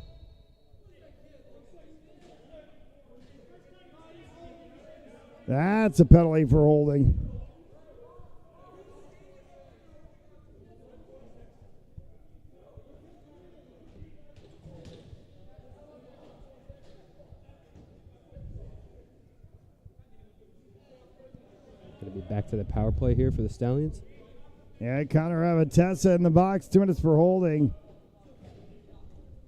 That's a penalty for holding. Going to be back to the power play here for the Stallions. Yeah, Connor Avatessa in the box, 2 minutes for holding.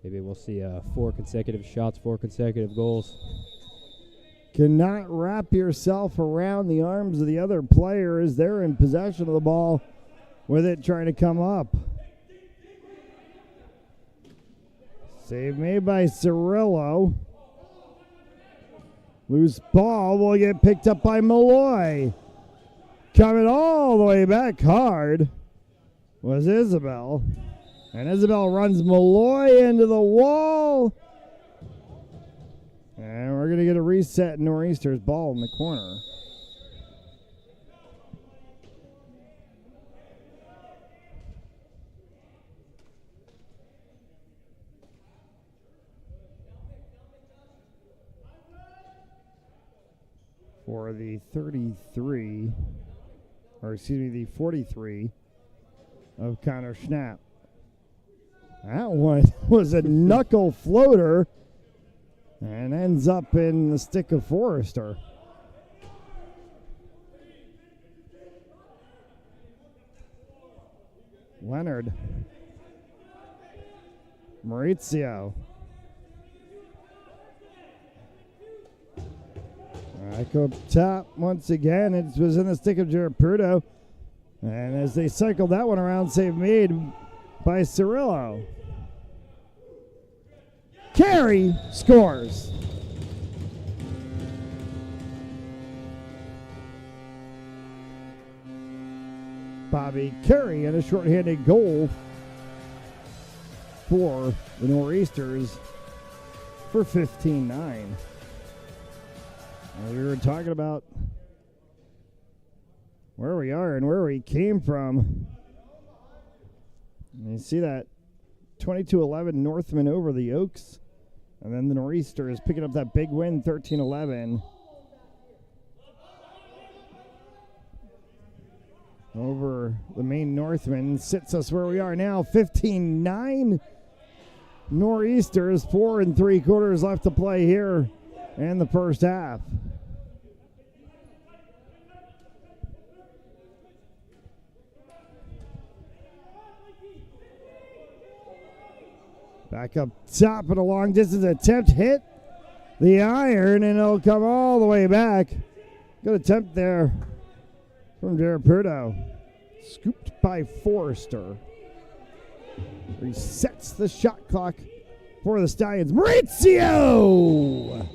Maybe we'll see 4 consecutive shots, 4 consecutive goals. Cannot wrap yourself around the arms of the other player as they're in possession of the ball with it trying to come up. Save made by Cirillo. Loose ball will get picked up by Malloy. Coming all the way back hard was Isabel. And Isabel runs Malloy into the wall. And we're going to get a reset. Nor'easter's ball in the corner. For the 33, or excuse me, the 43 of Connor Schnapp. That one was a knuckle floater and ends up in the stick of Forrester. Leonard. Maurizio. Back up top once again. It was in the stick of Giraprudo. And as they cycled that one around, save made by Cirillo. Carey scores. Bobby Carey in a shorthanded goal for the Nor'easters for 15-9. We were talking about where we are and where we came from. And you see that 22-11 Northman over the Oaks. And then the Nor'easters picking up that big win, 13-11. Over the main Northman, sits us where we are now, 15-9. Nor'easters, 4 3/4 left to play here in the first half. Back up top and a long distance attempt, hit the iron, and it'll come all the way back. Good attempt there from Jared Purdo. Scooped by Forrester. Resets the shot clock for the Stallions. Maurizio!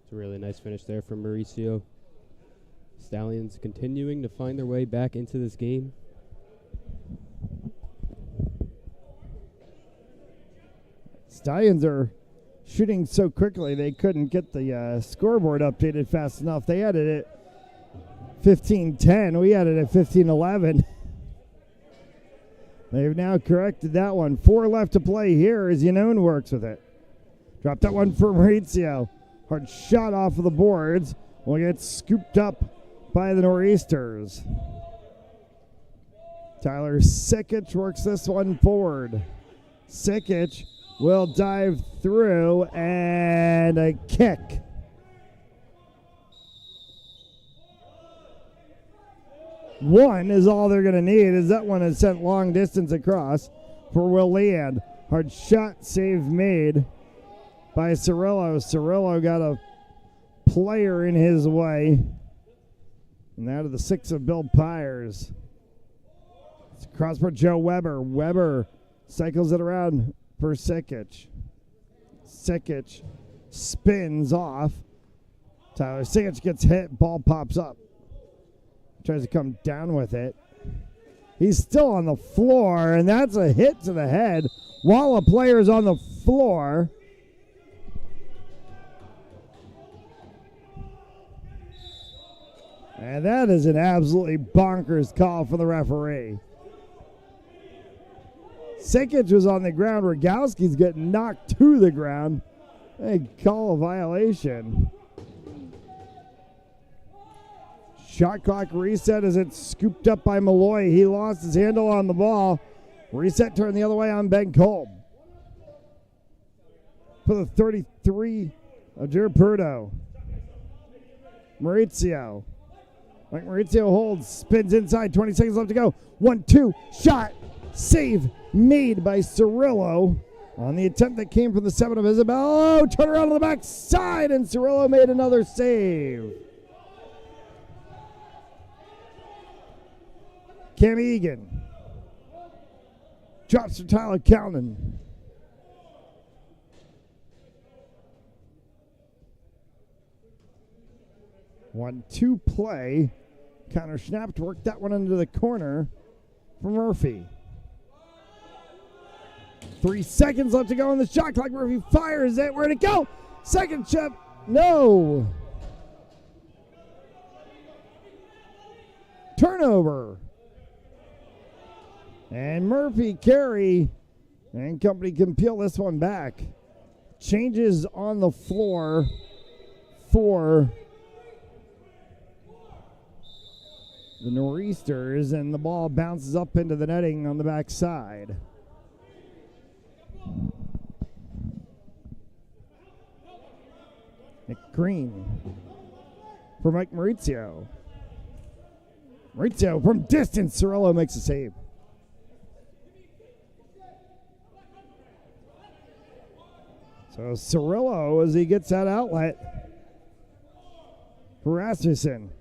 It's a really nice finish there from Mauricio. Stallions continuing to find their way back into this game. Stallions are shooting so quickly they couldn't get the scoreboard updated fast enough. They had it at 15-10. We had it at 15-11. They've now corrected that one. 4 left to play here as Yanone works with it. Dropped that one for Maurizio. Hard shot off of the boards. Will get scooped up by the Nor'easters. Tyler Sikic works this one forward. Sikic will dive through and a kick. One is all they're going to need, as that one is sent long distance across for Will Leand. Hard shot save made by Cirillo. Cirillo got a player in his way. And out of the 6 of Bill Pyers. It's across for Joe Weber. Weber cycles it around for Sikic. Sikic spins off. Tyler Sikic gets hit. Ball pops up. Tries to come down with it. He's still on the floor, and that's a hit to the head while a player's on the floor. And that is an absolutely bonkers call for the referee. Sikic was on the ground. Rogowski's getting knocked to the ground. They call a violation. Shot clock reset as it's scooped up by Malloy. He lost his handle on the ball. Reset turn the other way on Ben Kolb. For the 33 of Jared Purdo. Maurizio. Mike Maurizio holds, spins inside, 20 seconds left to go. 1-2, shot, save made by Cirillo on the attempt that came from the 7 of Isabel. Oh, turn around on the back side, and Cirillo made another save. Cam Egan drops for Tyler Calnan. One-two play. Connor Schnapp worked that one into the corner for Murphy. 3 seconds left to go on the shot clock. Murphy fires it. Where'd it go? Second chip. No. Turnover. And Murphy, Carey, and company can peel this one back. Changes on the floor for the Nor'easters, and the ball bounces up into the netting on the backside. Nick Green for Mike Maurizio. Maurizio from distance. Cirillo makes a save. So Cirillo, as he gets that outlet for Rasmussen.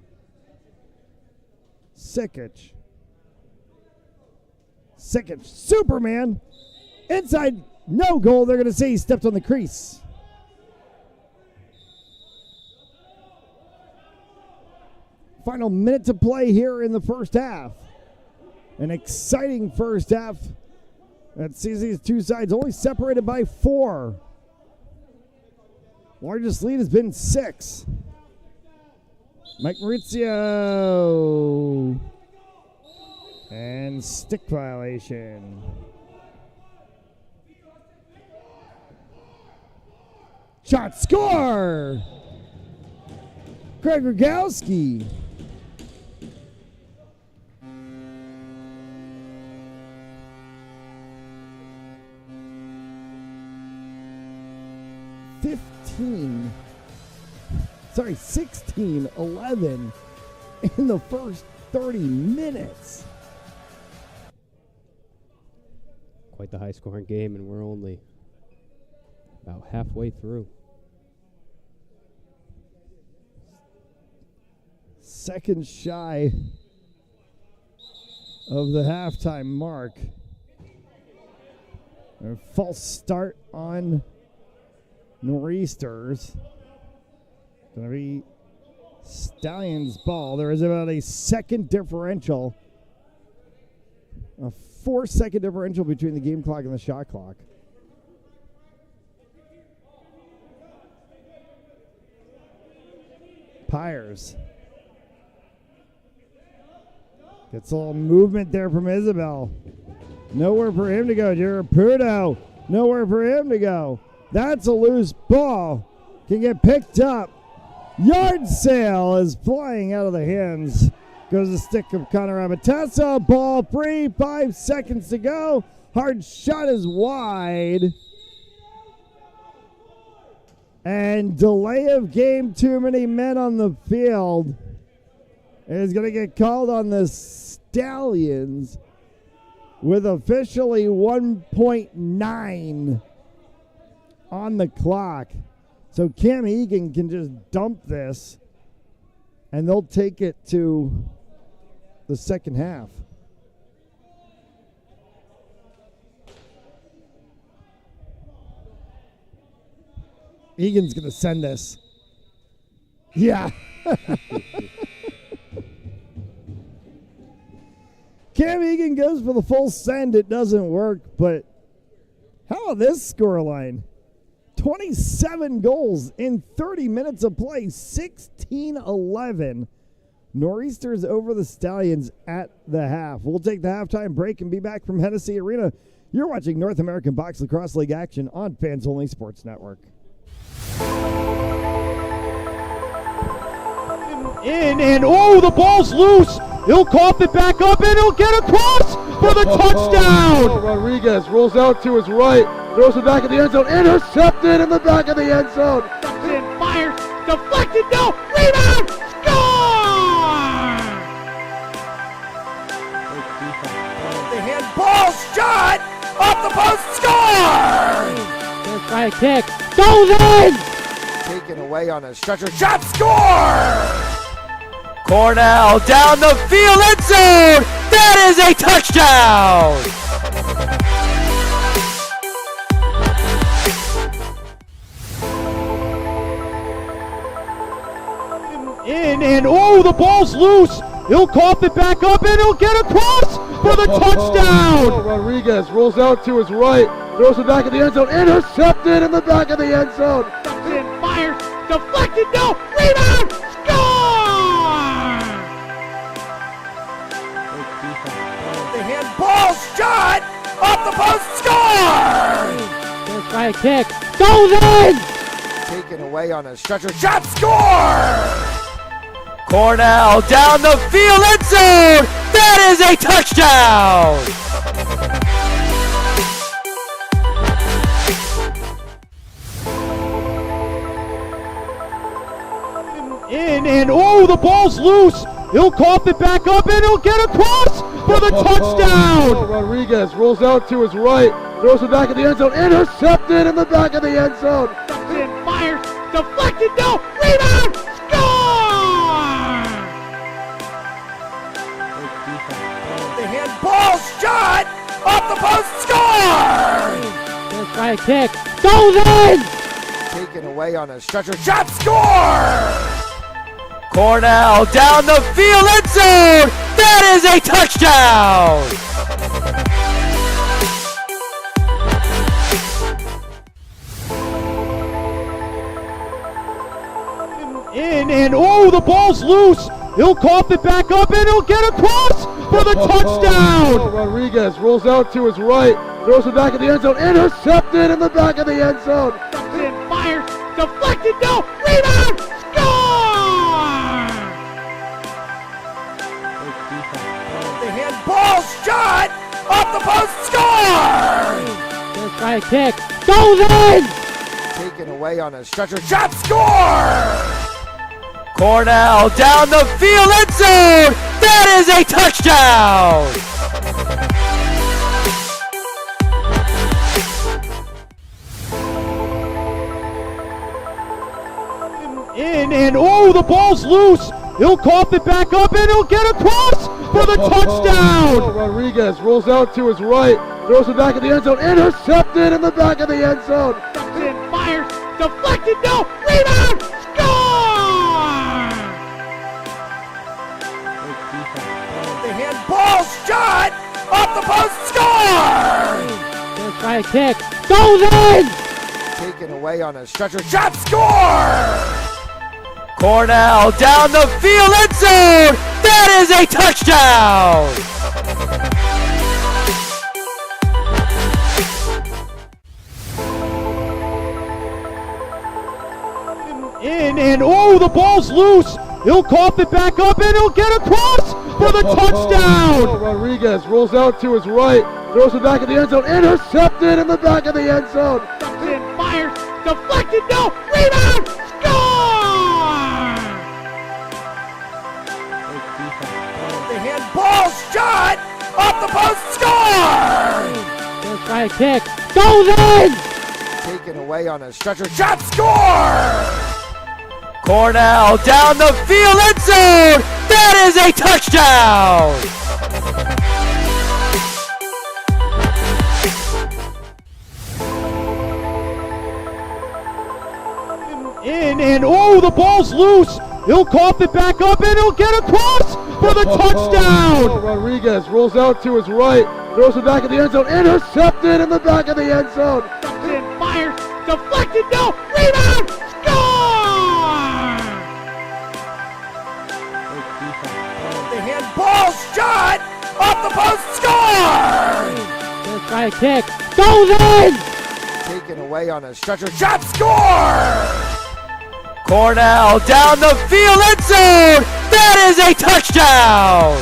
Sikic. Superman. Inside, no goal. They're going to say he stepped on the crease. Final minute to play here in the first half. An exciting first half that sees these two sides only separated by 4. Largest lead has been 6. Mike Maurizio. And stick violation. Shot, score! Greg Rogowski. $16, 11 in the first 30 minutes. Quite the high-scoring game, and we're only about halfway through. Seconds shy of the halftime mark. A false start on Nor'easters. Going to be Stallions' ball. There is about a second differential. A 4-second differential between the game clock and the shot clock. Pyers. Gets a little movement there from Isabel. Nowhere for him to go. Jared Pudo. Nowhere for him to go. That's a loose ball. Can get picked up. Yard sale is flying out of the hands. Goes the stick of Connor Amatessa. Ball free. 5 seconds to go. Hard shot is wide. And delay of game. Too many men on the field. Is going to get called on the Stallions with officially 1.9 on the clock. So Cam Egan can just dump this, and they'll take it to the second half. Egan's going to send this. Yeah. Cam Egan goes for the full send. It doesn't work, but how about this scoreline? 27 goals in 30 minutes of play, 16-11. Nor'easters over the Stallions at the half. We'll take the halftime break and be back from Hennessy Arena. You're watching North American Box Lacrosse League action on Fans Only Sports Network. And the ball's loose. He'll cough it back up, and he'll get across for the touchdown. Rodriguez rolls out to his right, throws it back in the end zone, intercepted in the back of the end zone. And fires, deflected, no, rebound, score! The handball shot off the post, score! Gonna try a kick, goes in! Taken away on a stretcher, shot, score! Cornell down the field, end zone! That is a touchdown! And the ball's loose. He'll cough it back up, and he'll get across for the touchdown. Rodriguez rolls out to his right, throws it back in the end zone, intercepted in the back of the end zone. And fires, deflected, no, rebound, score! The handball shot off the post, score! Gonna try a kick, goes in! Taken away on a stretcher, shot, score! Cornell down the field, end zone! That is a touchdown! And the ball's loose. He'll cough it back up, and he'll get across for the touchdown. Rodriguez rolls out to his right, throws it back in the end zone, intercepted in the back of the end zone. And fires, deflected, no, rebound, score! shot! Off the post, score! First right kick. Goes in! Taken away on a stretcher. Shot, score! Cornell down the field, end zone! That is a touchdown! In and oh, the ball's loose. He'll cough it back up and he'll get across for the touchdown. Rodriguez rolls out to his right, throws it back in the end zone, intercepted in the back of the end zone. And fires. Deflected. No. Rebound. Score! The handball shot off the post, score! First right kick. Goes in! Taken away on a stretcher. Shot, score! Cornell down the field, end zone! That is a touchdown! In and oh, the ball's loose. He'll cough it back up and he'll get across for the touchdown. Rodriguez rolls out to his right, throws it back in the end zone, intercepted in the back of the end zone. And fires. Deflected. No. Rebound. Score! The handball shot off the post, score! First right kick. Goes in! Taken away on a stretcher. Shot, score! Cornell down the field, end zone! That is a touchdown! In and oh, the ball's loose. He'll cough it back up and he'll get across for the touchdown. Rodriguez rolls out to his right, throws it back in the end zone, intercepted in the back of the end zone. And fires. Deflected. No. Rebound. Score! The handball shot off the post, score! First right kick. Goes in! Taken away on a stretcher. Shot, score! Cornell down the field, end zone! That is a touchdown! In and oh, the ball's loose. He'll cough it back up and he'll get across for the touchdown. Rodriguez rolls out to his right, throws it back in the end zone, intercepted in the back of the end zone. And fires. Deflected. No. Rebound. Score! The handball shot off the post, score! First right kick. Goes in! Taken away on a stretcher. Shot, score! Cornell down the field, end zone! That is a touchdown!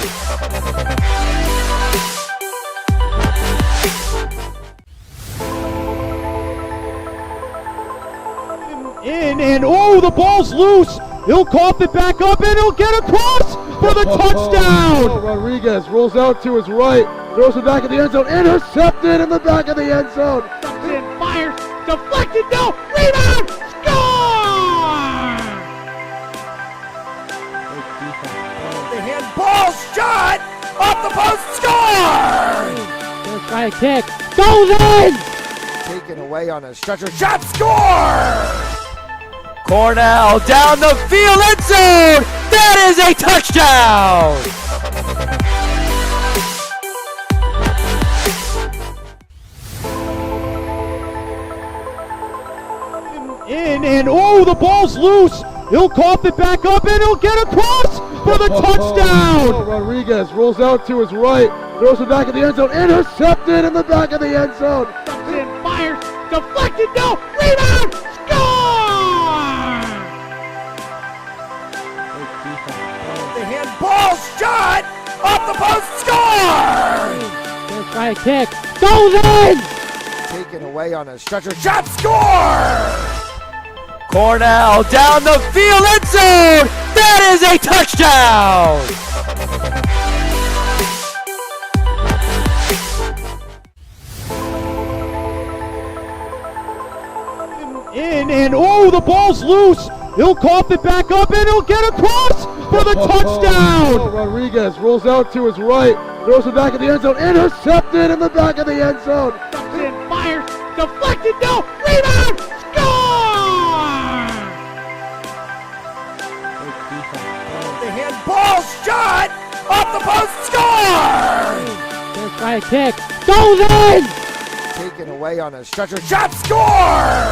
In and oh, the ball's loose. He'll cough it back up and he'll get across for the touchdown. Rodriguez rolls out to his right, throws it back in the end zone, intercepted in the back of the end zone. And fires. Deflected. No. Rebound. Score! The handball shot off the post, score! First right kick. Goes in! Taken away on a stretcher. Shot, score! Cornell down the field, end zone! That is a touchdown! In and oh, the ball's loose. He'll cough it back up and he'll get across for the touchdown. Rodriguez rolls out to his right, throws it back in the end zone, intercepted in the back of the end zone. And fires. Deflected. No. Rebound. Score! The handball shot off the post, score! First right kick. Goes in! Taken away on a stretcher. Shot, score! Cornell down the field, end zone! That is a touchdown! In and oh, the ball's loose. He'll cough it back up and he'll get across for the touchdown. Rodriguez rolls out to his right, Throws it back in the end zone. Intercepted in the back of the end zone. And fires. Deflected. No. Rebound. Score! The handball shot off the post. Score! Gonna try a kick. Goes in! Taken away on a stretcher. Shot. Score!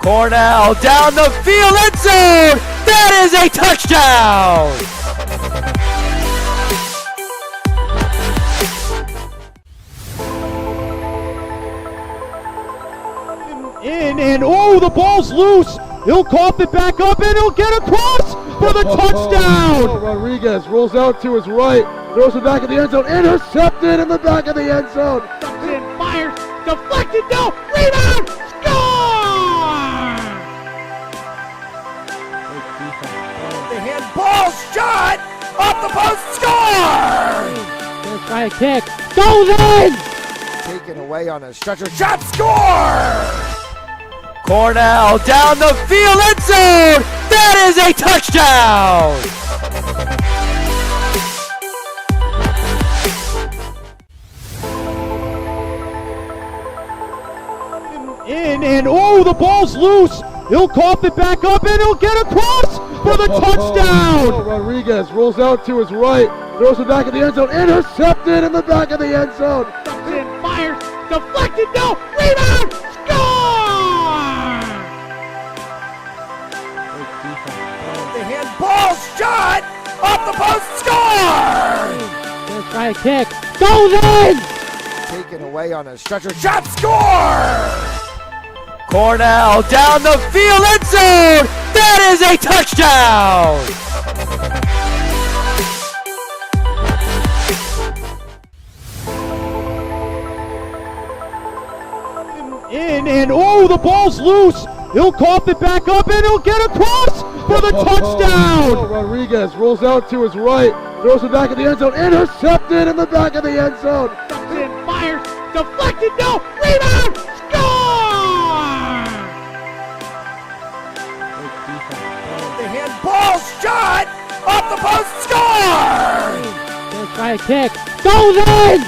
Cornell down the field. End zone. That is a touchdown! In and oh, the ball's loose. He'll cough it back up and he'll get across for the touchdown. Rodriguez rolls out to his right, throws it back in the end zone, intercepted in the back of the end zone. And fires. Deflected. No. Rebound. Score! The handball shot off the post. Score! Gonna try a kick. Goes in! Taken away on a stretcher. Shot. Score! Cornell down the field. End zone. That is a touchdown! In and oh, the ball's loose. He'll cough it back up and he'll get across for the touchdown. Rodriguez rolls out to his right, throws it back in the end zone, intercepted in the back of the end zone. And fires. Deflected. No. Rebound. Score! The handball shot off the post. Score! Gonna try a kick. Goes in! Taken away on a stretcher. Shot. Score! Cornell down the field. End zone. That is a touchdown! In and oh, the ball's loose. He'll cough it back up and he'll get across for the touchdown. Rodriguez rolls out to his right, throws it back in the end zone, intercepted in the back of the end zone. And fires. Deflected. No. Rebound. Score! The handball shot off the post. Score! Gonna try a kick. Goes in!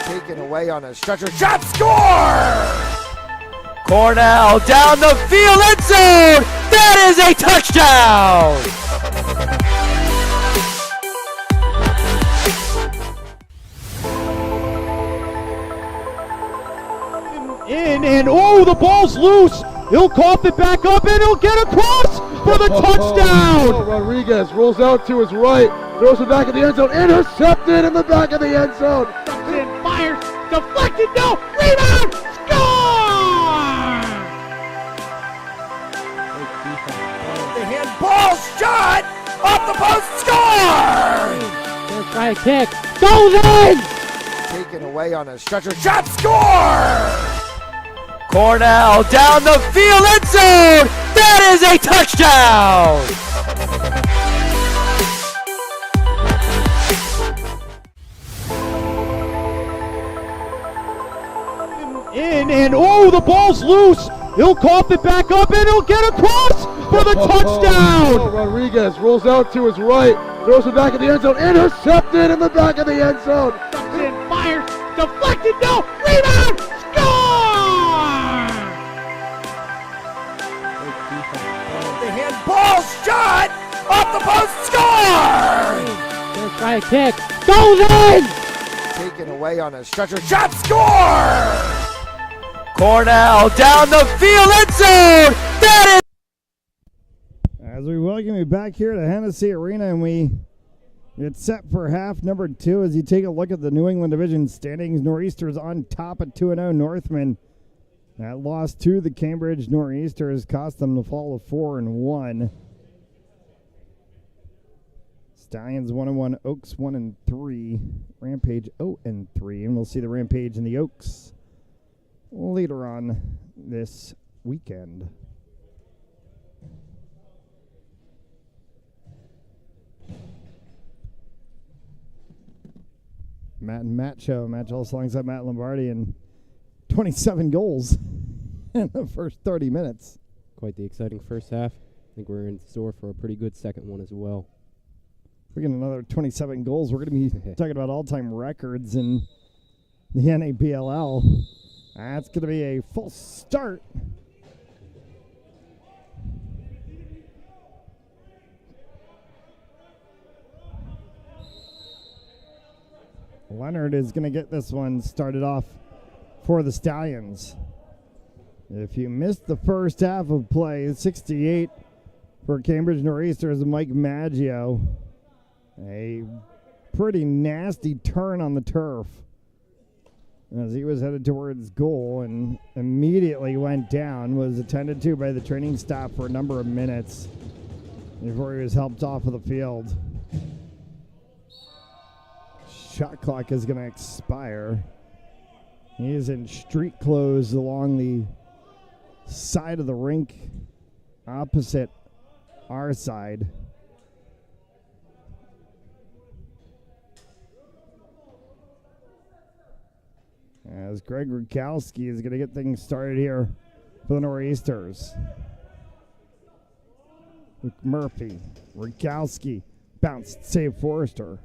Taken away on a stretcher. Shot. Score! Cornell down the field. End zone. That is a touchdown! In and oh, the ball's loose. He'll cough it back up and he'll get across for the touchdown. Rodriguez rolls out to his right, throws it back in the end zone, intercepted in the back of the end zone. And fires. Deflected. No. Rebound. Score! The handball shot off the post. Score! Gonna try a kick. Goes in! Taken away on a stretcher. Shot. Score! Cornell down the field. End zone. That is a touchdown! In and oh, the ball's loose. He'll cough it back up and he'll get across for the touchdown. Rodriguez rolls out to his right, throws it back in the end zone, intercepted in the back of the end zone. And fires. Deflected. No. Rebound. Score! The handball shot off the post. Score! Gonna try a kick. Goes in! Taken away on a stretcher. Shot. Score! Cornell down the field. End zone. That is. As we welcome you back here to Hennessy Arena, and we get set for half number 2 as you take a look at the New England Division standings. Nor'easters on top at 2-0. Northmen, that loss to the Cambridge Nor'easters cost them the fall to 4-1. Stallions 1-1, Oaks 1-3, Rampage 0-3, and we'll see the Rampage and the Oaks later on this weekend. Matt and Matt show. Matt Jones alongside Matt Lombardi, and 27 goals in the first 30 minutes. Quite the exciting first half. I think we're in store for a pretty good second one as well. we get another 27 goals, we're going to be talking about all-time records in the NABLL. That's going to be a full start. Leonard is going to get this one started off for the Stallions. If you missed the first half of play, 68 for Cambridge Nor'easters and Mike Maggio. A pretty nasty turn on the turf as he was headed towards goal and immediately went down, was attended to by the training staff for a number of minutes before he was helped off of the field. Shot clock is going to expire. He is in street clothes along the side of the rink opposite our side. As Greg Rukowski is going to get things started here for the Nor'easters. Luke Murphy, Rukowski, bounced, save Forrester.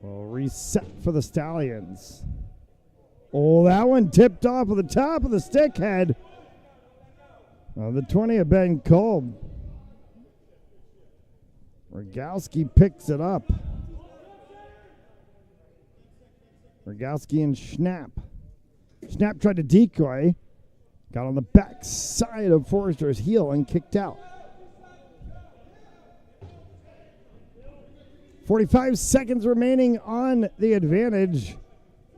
Well, reset for the Stallions. Oh, that one tipped off of the top of the stick head. The 20 of Ben Kolb. Rogowski picks it up. Rogowski and Schnapp. Schnapp tried to decoy. Got on the back side of Forrester's heel and kicked out. 45 seconds remaining on the advantage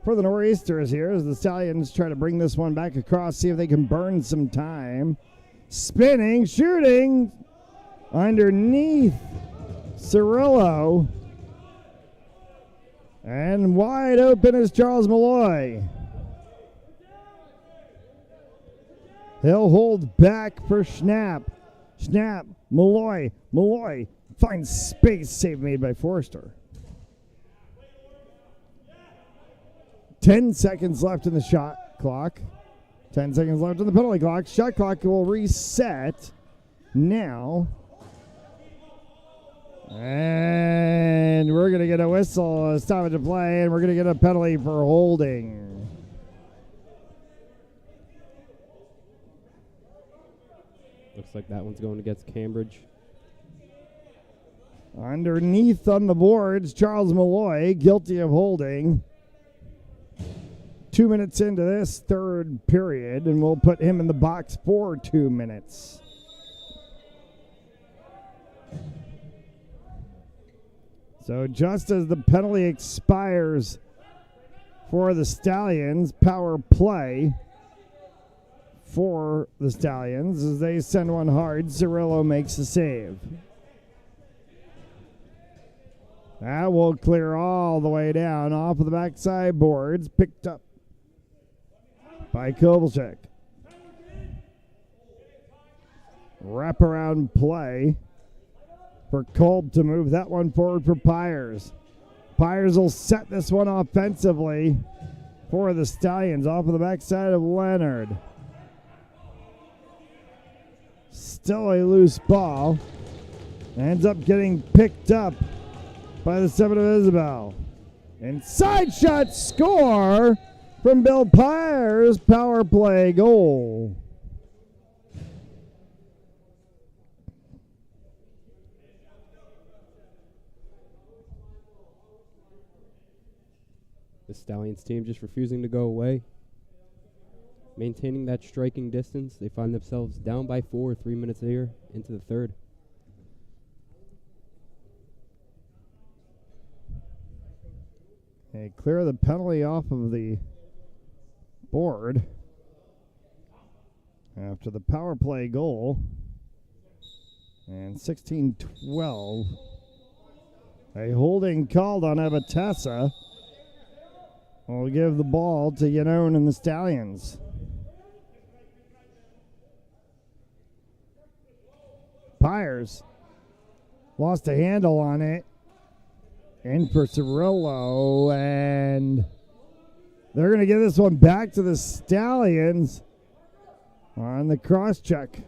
for the Nor'easters here as the Stallions try to bring this one back across, see if they can burn some time. Spinning, shooting, underneath Cirillo. And wide open is Charles Malloy. He'll hold back for Schnapp. Schnapp, Malloy, Malloy. Finds space, save made by Forrester. 10 seconds left in the shot clock. 10 seconds left in the penalty clock. Shot clock will reset now. And we're going to get a whistle, a stoppage of play, and we're going to get a penalty for holding. Looks like that one's going against Cambridge. Underneath on the boards, Charles Malloy, guilty of holding. 2 minutes into this third period, and we'll put him in the box for 2 minutes. So just as the penalty expires for the Stallions, power play for the Stallions as they send one hard, Cirillo makes the save. That will clear all the way down off of the backside boards. Picked up by Kovalchuk. Wraparound play for Kolb to move that one forward for Pyers. Pyers will set this one offensively for the Stallions off of the backside of Leonard. Still a loose ball. Ends up getting picked up by the 7 of Isabel. Inside shot score from Bill Pyers. Power play goal. The Stallions team just refusing to go away. Maintaining that striking distance. They find themselves down by 4, 3 minutes here into the third. They clear the penalty off of the board after the power play goal. And 16-12. A holding called on Abatessa. Will give the ball to Yanone and the Stallions. Pyers lost a handle on it. In for Cirillo, and they're going to give this one back to the Stallions on the cross check.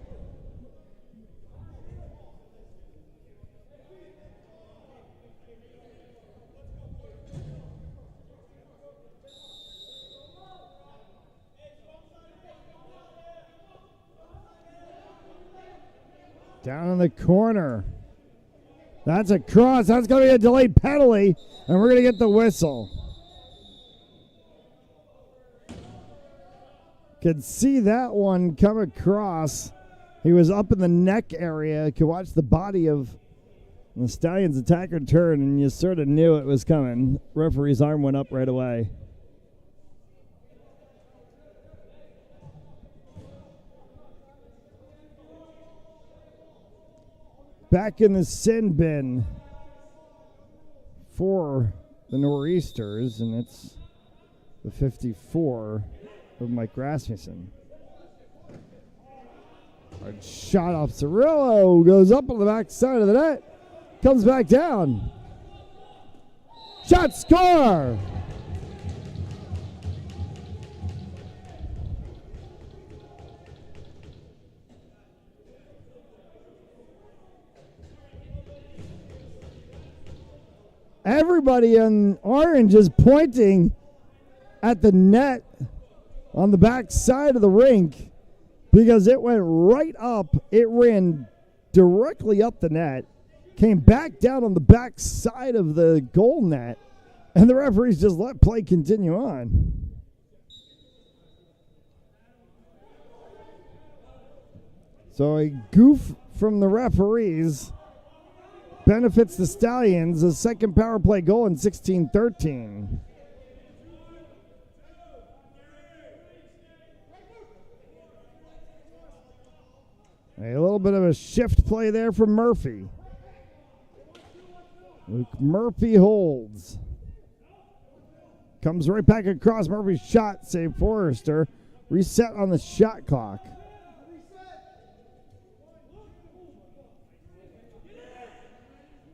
Down in the corner. That's a cross. That's going to be a delayed penalty, and we're going to get the whistle. Could see that one come across. He was up in the neck area. Could watch the body of the Stallions attacker turn, and you sort of knew it was coming. Referee's arm went up right away. Back in the sin bin for the Nor'easters, and it's the 54 of Mike Rasmussen. Hard shot off Cirillo, goes up on the back side of the net, comes back down. Shot, score! Everybody in orange is pointing at the net on the back side of the rink because it went right up. It ran directly up the net, came back down on the back side of the goal net, and the referees just let play continue on. So a goof from the referees benefits the Stallions, a second power play goal in 16-13. A little bit of a shift play there from Murphy. Luke Murphy holds. Comes right back across. Murphy's shot, save Forrester. Reset on the shot clock.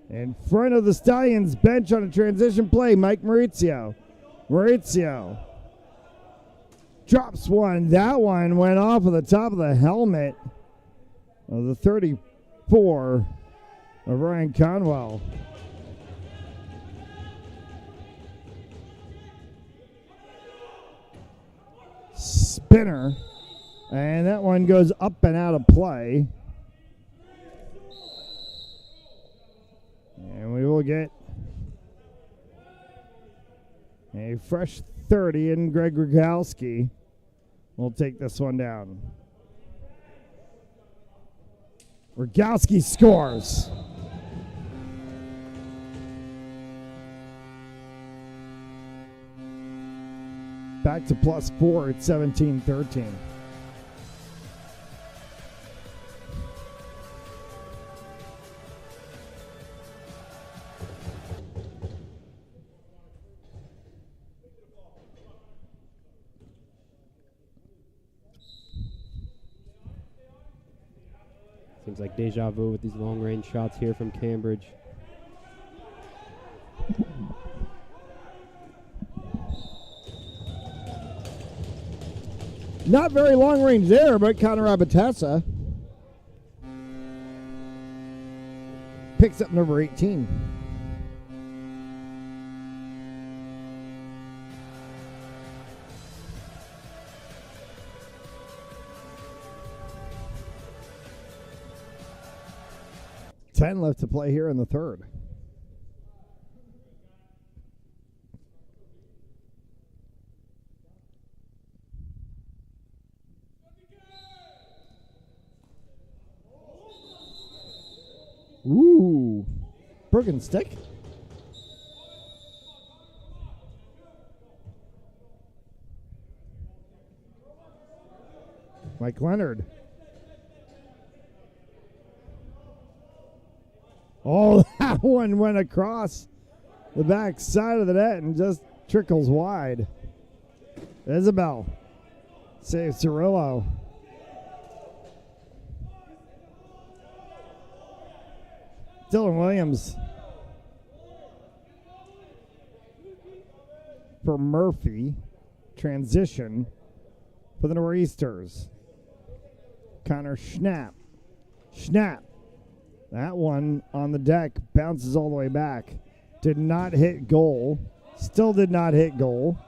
In front of the Stallions bench on a transition play, Mike Maurizio. Maurizio drops one. That one went off of the top of the helmet of the 34 of Ryan Conwell. Spinner. And that one goes up and out of play. And we will get a fresh 30, and Greg Rogalski will take this one down. Rogalski scores. Back to +4 at 17-13. Seems like deja vu with these long-range shots here from Cambridge. Not very long range there, but Connor Abatessa picks up number 18. Ten left to play here in the third. Ooh, broken stick. Mike Leonard. Oh, that one went across the back side of the net and just trickles wide. Isabel saves Cirillo. Dylan Williams for Murphy. Transition for the Nor'easters. Connor Schnapp. Schnapp. That one on the deck bounces all the way back. Did not hit goal. Still did not hit goal.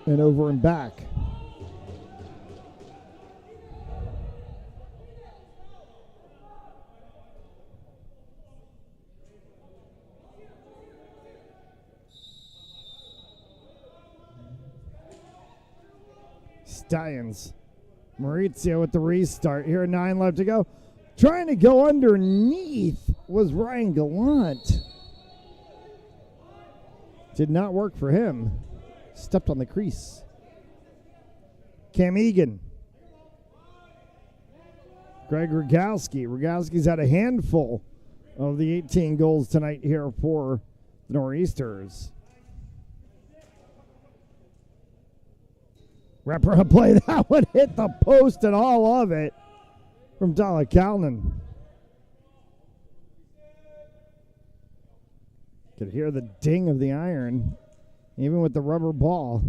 And over and back. Stallions. Maurizio with the restart here. 9 left to go. Trying to go underneath was Ryan Gallant. Did not work for him. Stepped on the crease. Cam Egan. Greg Rogalski. Rogalski's had a handful of the 18 goals tonight here for the Nor'easters. Wraparound play. That one hit the post and all of it from Dalla Calnan. Could hear the ding of the iron, even with the rubber ball.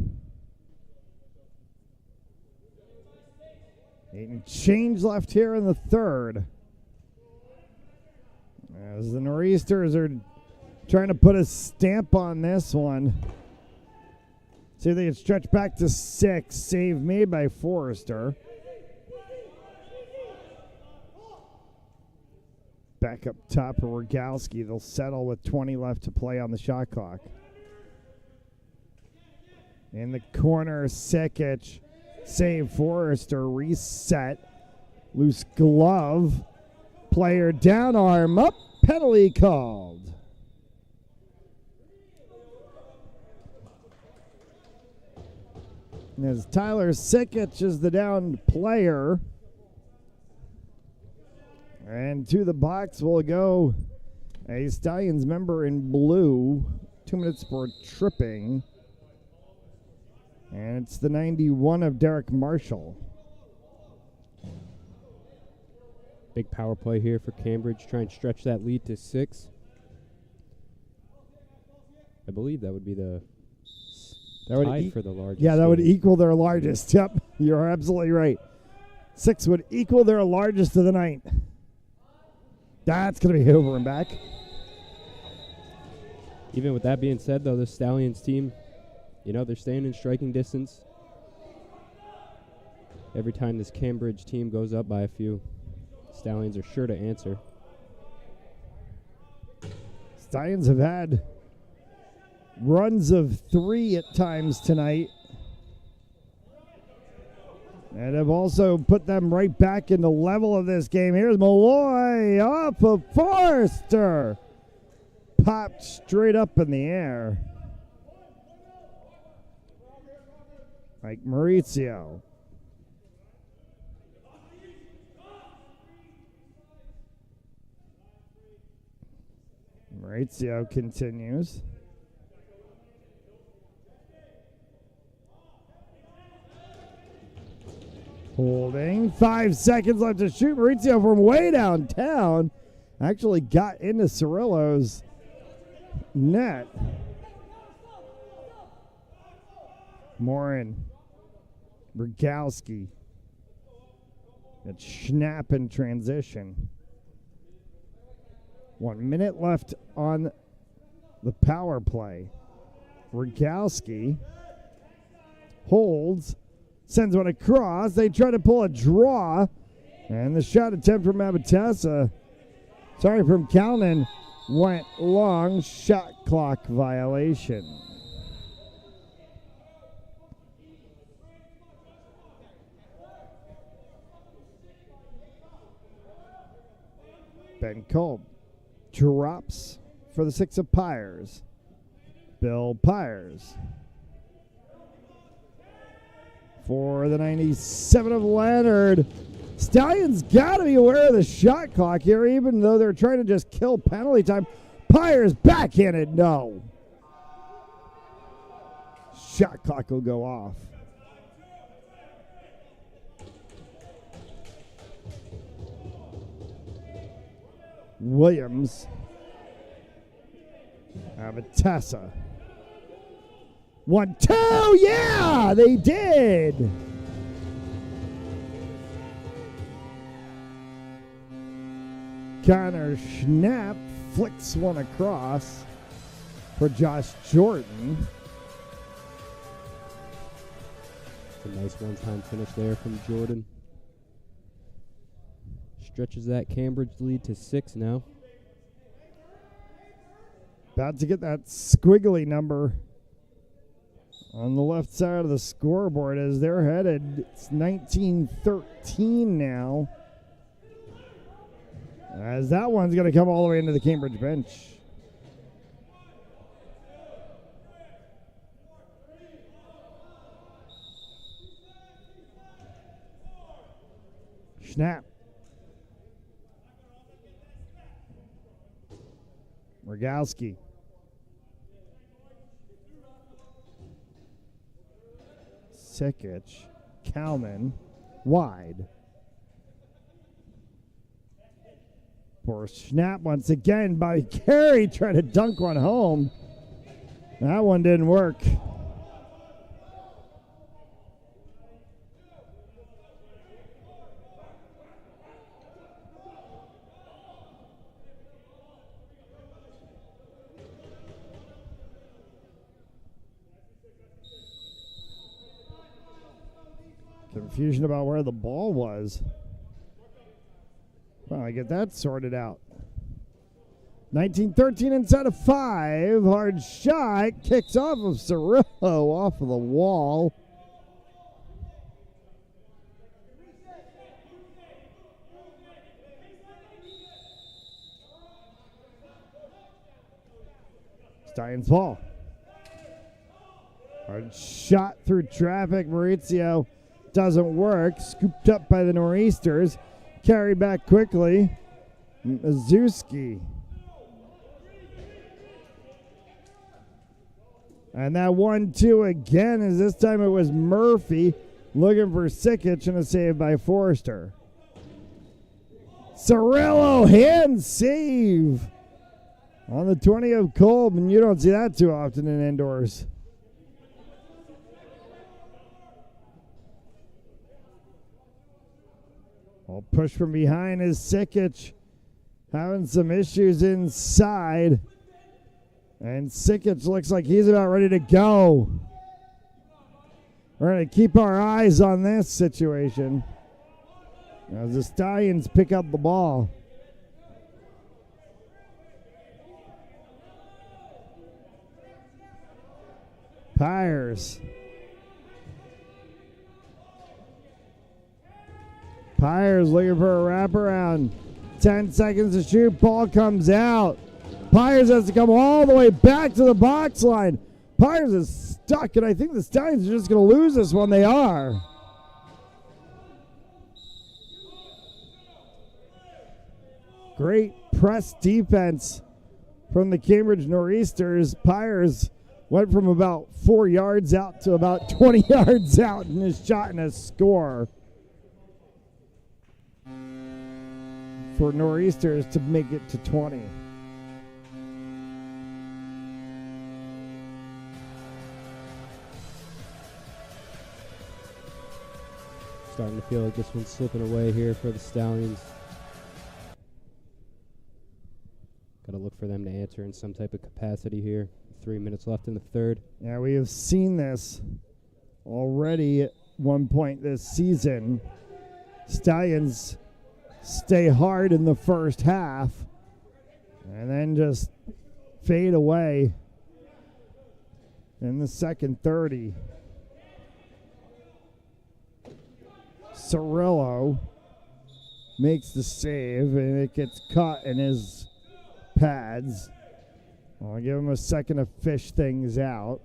8 and change left here in the third. As the Nor'easters are trying to put a stamp on this one. See if they can stretch back to 6. Save made by Forrester. Back up top for Rogalski. They'll settle with 20 left to play on the shot clock. In the corner, Sikic. Save Forrester. Reset. Loose glove. Player down, arm up. Penalty called. And as Tyler Sikic is the downed player. And to the box will go a Stallions member in blue. 2 minutes for tripping. And it's the 91 of Derek Marshall. Big power play here for Cambridge. Try and stretch that lead to 6. I believe that would be the tied for the largest. Yeah, that would lead. equal their largest. Yep, you're absolutely right. 6 would equal their largest of the night. That's going to be over and back. Even with that being said, though, the Stallions team, they're staying in striking distance. Every time this Cambridge team goes up by a few, Stallions are sure to answer. Stallions have had runs of 3 at times tonight. And have also put them right back in the level of this game. Here's Malloy off of Forrester. Popped straight up in the air. Like Maurizio. Maurizio continues. Holding. 5 seconds left to shoot. Maurizio from way downtown actually got into Cirillo's net. Morin. Rogalski. That snap in transition. 1 minute left on the power play. Rogalski holds. Sends one across. They try to pull a draw. And the shot attempt from Abatassa, from Calnan, went long. Shot clock violation. Ben Kolb drops for the 6 of Pyers. Bill Pyers. For the 97 of Leonard. Stallions got to be aware of the shot clock here, even though they're trying to just kill penalty time. Pyers backhanded, no. Shot clock will go off. Williams. Avatassa. 1-2, yeah, they did. Connor Schnapp flicks one across for Josh Jordan. A nice one-time finish there from Jordan. Stretches that Cambridge lead to 6 now. About to get that squiggly number on the left side of the scoreboard as they're headed. It's 19-13 now. As that one's going to come all the way into the Cambridge bench. Snap. Rogowski. Sikic. Kalman. Wide. For snap once again by Carey. Trying to dunk one home. That one didn't work. Confusion about where the ball was. Well, I get that sorted out. 19-13 inside of 5. Hard shot. Kicks off of Cirillo off of the wall. Stallions ball. Hard shot through traffic. Maurizio doesn't work. Scooped up by the Nor'easters. Carried back quickly. Mazuski. And that 1-2 again, as this time it was Murphy looking for Sikic and a save by Forrester. Cirillo hand save on the 20 of Kolb, and you don't see that too often in indoors. Well, push from behind is Sikic, having some issues inside. And Sikic looks like he's about ready to go. We're going to keep our eyes on this situation as the Stallions pick up the ball. Pyers. Pyers looking for a wraparound. 10 seconds to shoot. Ball comes out. Pyers has to come all the way back to the box line. Pyers is stuck, and I think the Stallions are just going to lose this one. They are. Great press defense from the Cambridge Nor'easters. Pyers went from about 4 yards out to about 20 yards out in his shot and a score for Nor'easters to make it to 20. Starting to feel like this one's slipping away here for the Stallions. Got to look for them to answer in some type of capacity here. 3 minutes left in the third. Yeah, we have seen this already at one point this season. Stallions stay hard in the first half and then just fade away in the second 30. Cirillo makes the save, and it gets caught in his pads. I'll give him a second to fish things out.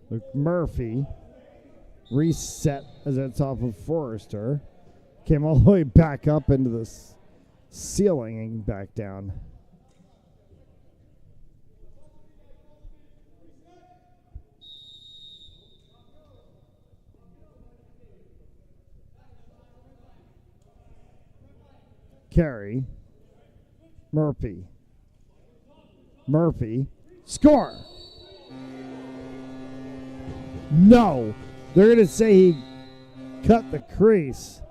Luke Murphy reset as it's off of Forrester. Came all the way back up into the ceiling and back down. Carey. Murphy. Score! No. They're going to say he cut the crease.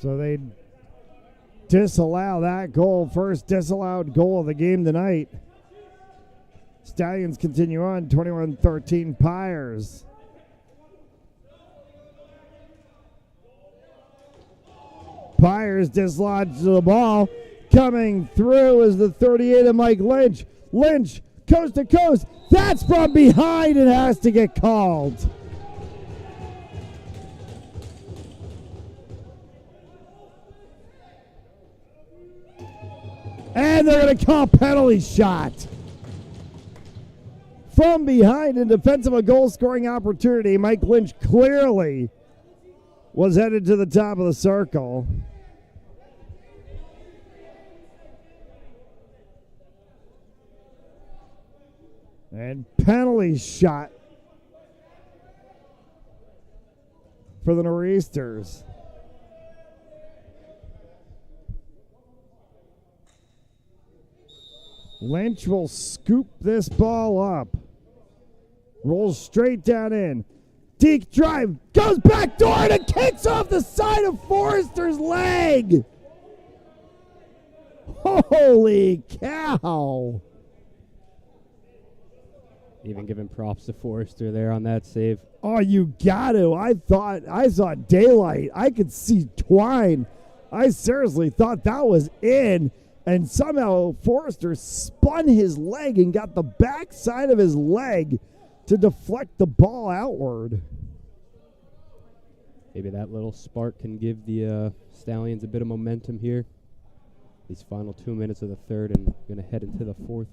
So they disallow that goal. First disallowed goal of the game tonight. Stallions continue on. 21-13 Pyers. Pyers dislodged the ball. Coming through is the 38 of Mike Lynch. Lynch, coast to coast. That's from behind. It has to get called. And they're going to call penalty shot. From behind in defense of a goal-scoring opportunity, Mike Lynch clearly was headed to the top of the circle. And penalty shot for the Nor'easters. Lynch will scoop this ball up. Rolls straight down in. Deke drive. Goes back door and it kicks off the side of Forrester's leg. Holy cow. Even giving props to Forrester there on that save. Oh, you got to. I saw daylight. I could see twine. I seriously thought that was in. And somehow Forrester spun his leg and got the backside of his leg to deflect the ball outward. Maybe that little spark can give the Stallions a bit of momentum here. These final 2 minutes of the third and going to head into the fourth.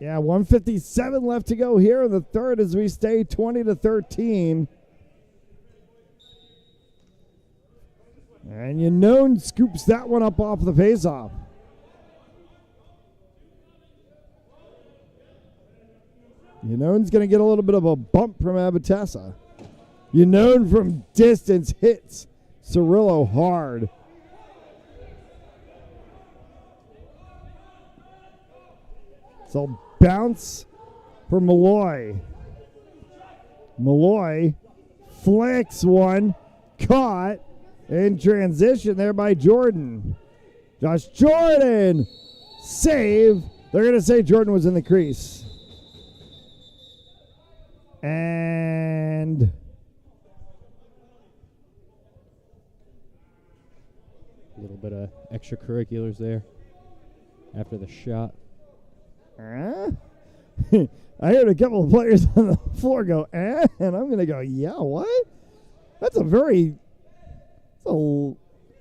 Yeah, 1:57 left to go here in the third as we stay 20-13. And Yanone scoops that one up off the faceoff. Yanone's going to get a little bit of a bump from Abitessa. Yanone from distance hits Cirillo hard. So bounce for Malloy. Malloy flicks one, caught in transition there by Jordan. Josh Jordan, save. They're going to say Jordan was in the crease. And a little bit of extracurriculars there after the shot. I heard a couple of players on the floor go, and I'm going to go, yeah, what? That's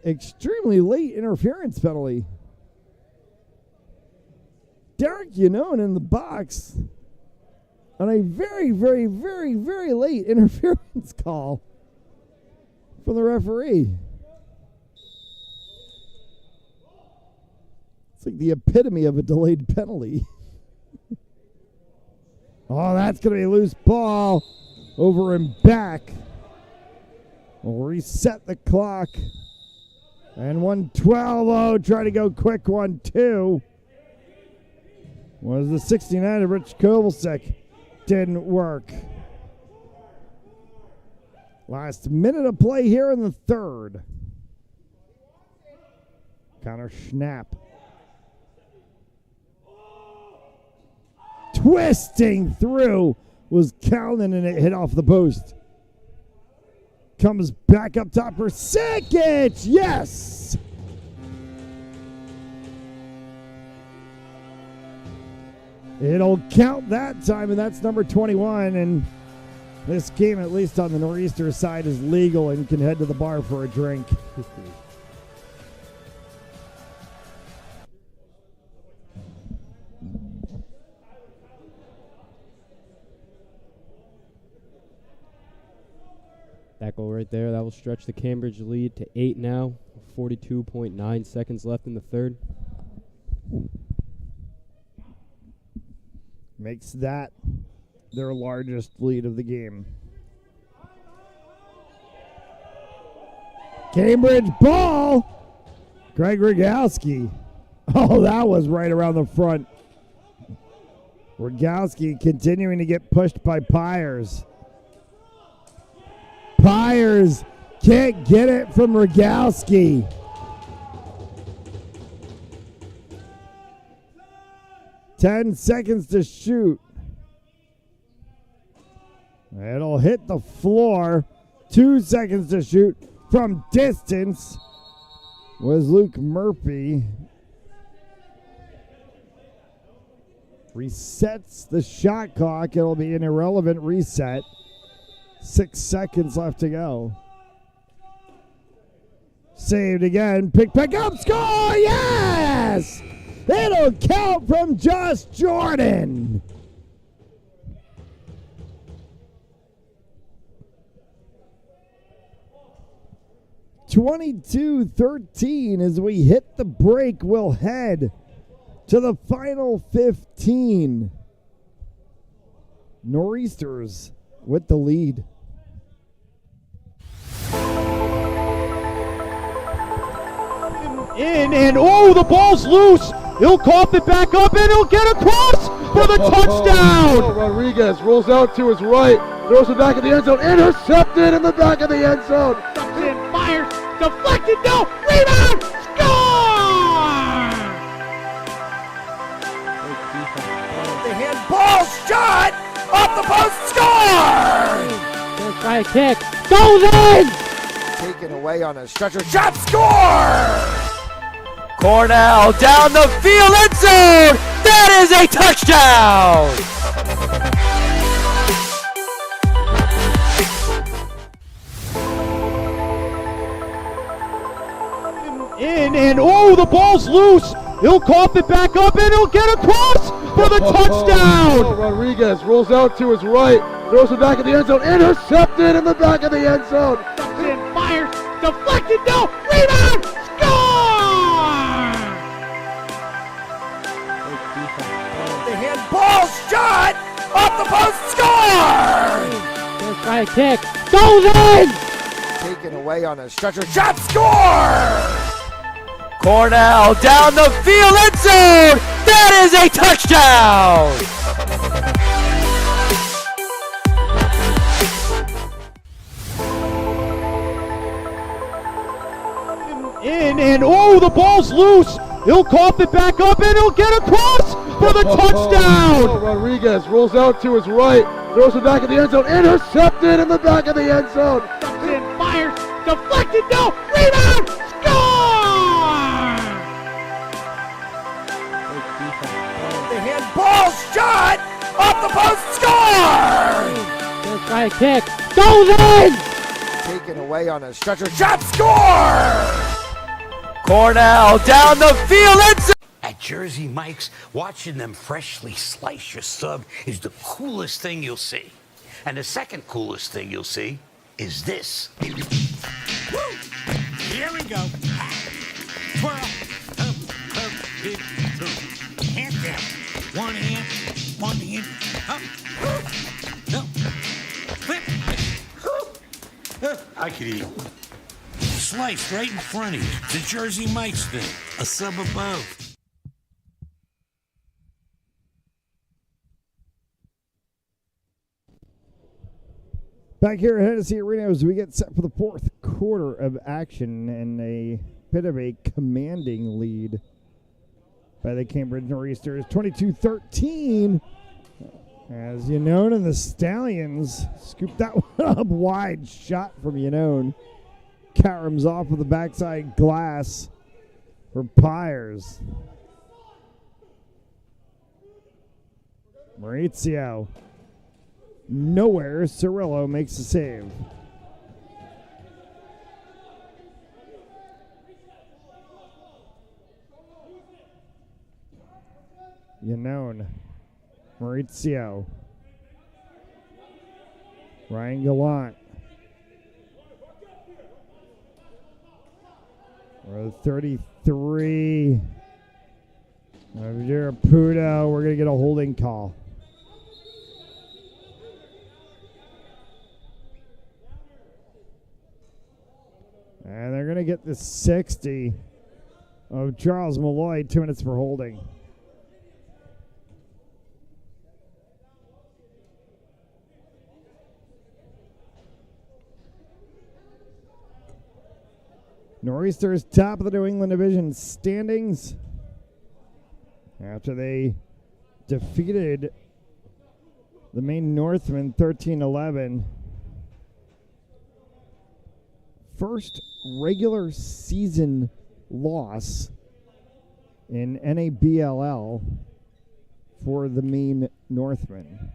extremely late interference penalty. Derek Yanone in the box on a very, very, very, very late interference call from the referee. It's like the epitome of a delayed penalty. Oh, that's going to be a loose ball over and back. We'll reset the clock. And 1:12, try to go quick 1-2. Was the 69 of Rich Kovalsek. Didn't work. Last minute of play here in the third. Connor Schnapp. Twisting through was Callan, and it hit off the post. Comes back up top for Sakic. Yes! It'll count that time, and that's number 21. And this game, at least on the Nor'easter side, is legal and can head to the bar for a drink. That goal right there, that will stretch the Cambridge lead to 8 now. 42.9 seconds left in the third. Makes that their largest lead of the game. Cambridge ball. Greg Rogowski. Oh, that was right around the front. Rogowski continuing to get pushed by Pyers. Pyers can't get it from Rogowski. Ten seconds to shoot. It'll hit the floor. 2 seconds to shoot from distance. was Luke Murphy. Resets the shot clock. It'll be an irrelevant reset. 6 seconds left to go. Saved again. Pick up. Score! Yes! It'll count from Josh Jordan. (22-13) as we hit the break. We'll head to the final 15. Nor'easters with the lead. In and the ball's loose. He'll cough it back up and he'll get across for the touchdown. Rodriguez rolls out to his right, throws it back in the end zone, intercepted in the back of the end zone. In, fires, deflected, no, rebound, score! The handball shot off the post, score! Gonna try a kick, goes in! Taken away on a stretcher, shot, score! Cornell down the field, end zone! That is a touchdown! In and the ball's loose. He'll cough it back up and he'll get across for the touchdown. Rodriguez rolls out to his right, throws it back in the end zone, intercepted in the back of the end zone. In, fires, deflected, no, rebound, score! The handball shot off the post, score! Gonna try a kick, goes in! Taken away on a stretcher, shot, score! Cornell down the field, end zone! That is a touchdown! In and the ball's loose. He'll cough it back up and he'll get across for the touchdown. Rodriguez rolls out to his right, throws it back in the end zone, intercepted in the back of the end zone. In, fires, deflected, no, rebound, score! The handball shot off the post, score! Gonna try a kick, goes in! Taken away on a stretcher, shot, score! Cornell down the field, end zone! At Jersey Mike's, watching them freshly slice your sub is the coolest thing you'll see. And the second coolest thing you'll see is this. Woo! Here we go. Twirl. Up, dip, through. Hand down. One hand, up. No. Flip. I could eat. Sliced right in front of you. The Jersey Mike's thing. A sub above. Back here at Hennessy Arena as we get set for the fourth quarter of action and a bit of a commanding lead by the Cambridge Nor'easters, 22-13. As Yanone and the Stallions scoop that one up wide. Shot from Yanone. Carams off of the backside glass for Pyers. Maurizio. Nowhere. Cirillo makes the save. Yanone. Maurizio. Ryan Gallant. Row 33. Pudo. We're going to get a holding call. And they're going to get the 60 of Charles Malloy. 2 minutes for holding. Nor'easters top of the New England Division standings after they defeated the Maine Northmen 13-11. First regular season loss in NABLL for the Maine Northmen.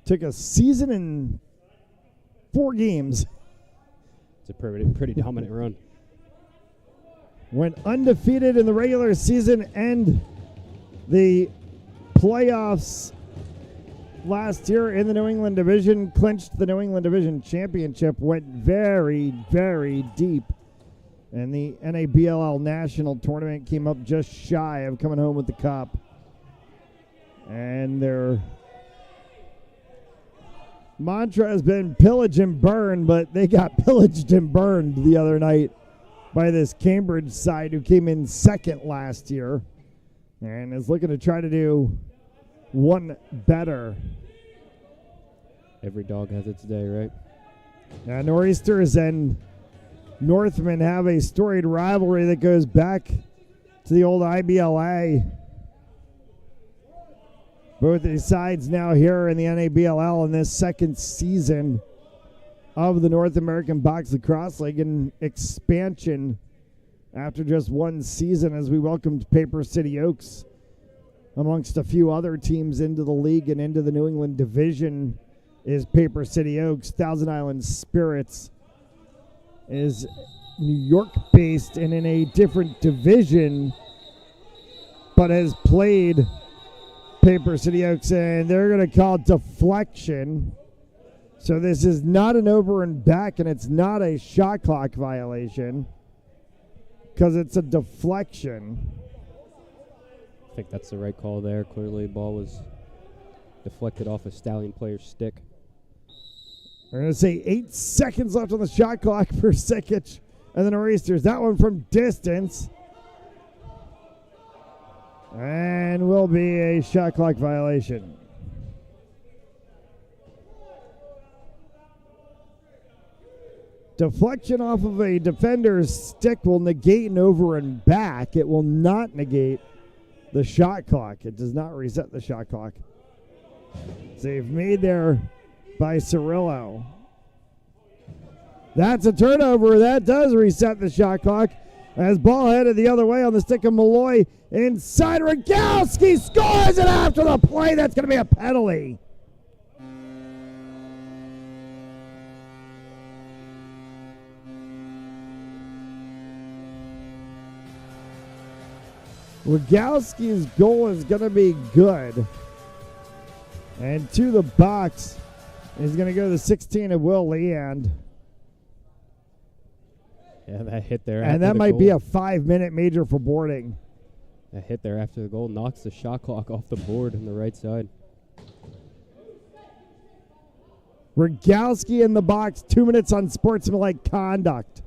Took a season and 4 games. It's a pretty dominant run. Went undefeated in the regular season and the playoffs last year in the New England Division. Clinched the New England Division championship. Went very, very deep. And the NABLL National Tournament came up just shy of coming home with the cup. And their mantra has been pillage and burn, but they got pillaged and burned the other night by this Cambridge side who came in second last year and is looking to try to do one better. Every dog has its day, right? Now, Nor'easters and Northmen have a storied rivalry that goes back to the old IBLA. Both these sides now here in the NABLL in this second season of the North American Box Lacrosse League, and expansion after just one season as we welcomed Paper City Oaks amongst a few other teams into the league and into the New England Division is Paper City Oaks. Thousand Island Spirits is New York based and in a different division, but has played Paper City Oaks, and they're going to call it deflection. So this is not an over and back, and it's not a shot clock violation because it's a deflection. I think that's the right call there. Clearly, the ball was deflected off a Stallion player's stick. We're going to say 8 seconds left on the shot clock for Sikic and the Nor'easters. That one from distance. And will be a shot clock violation. Deflection off of a defender's stick will negate an over and back. It will not negate the shot clock. It does not reset the shot clock. Save made there by Cirillo. That's a turnover. That does reset the shot clock. As ball headed the other way on the stick of Malloy. Inside, Rogalski scores it after the play. That's going to be a penalty. Rogalski's goal is going to be good. And to the box is going to go the 16 of Will Leand. Yeah, that hit there. And that might be a 5-minute major for boarding. That hit there after the goal knocks the shot clock off the board on the right side. Rogalski in the box, 2 minutes on sportsmanlike conduct.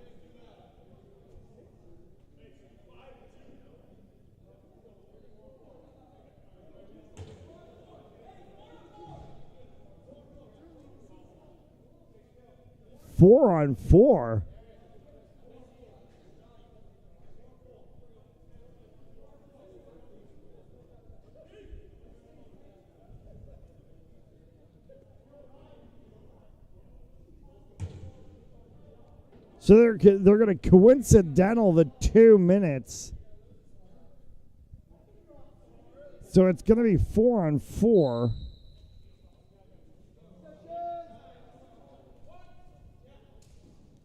Four on four. So they're going to coincidental the 2 minutes. So it's going to be 4 on 4.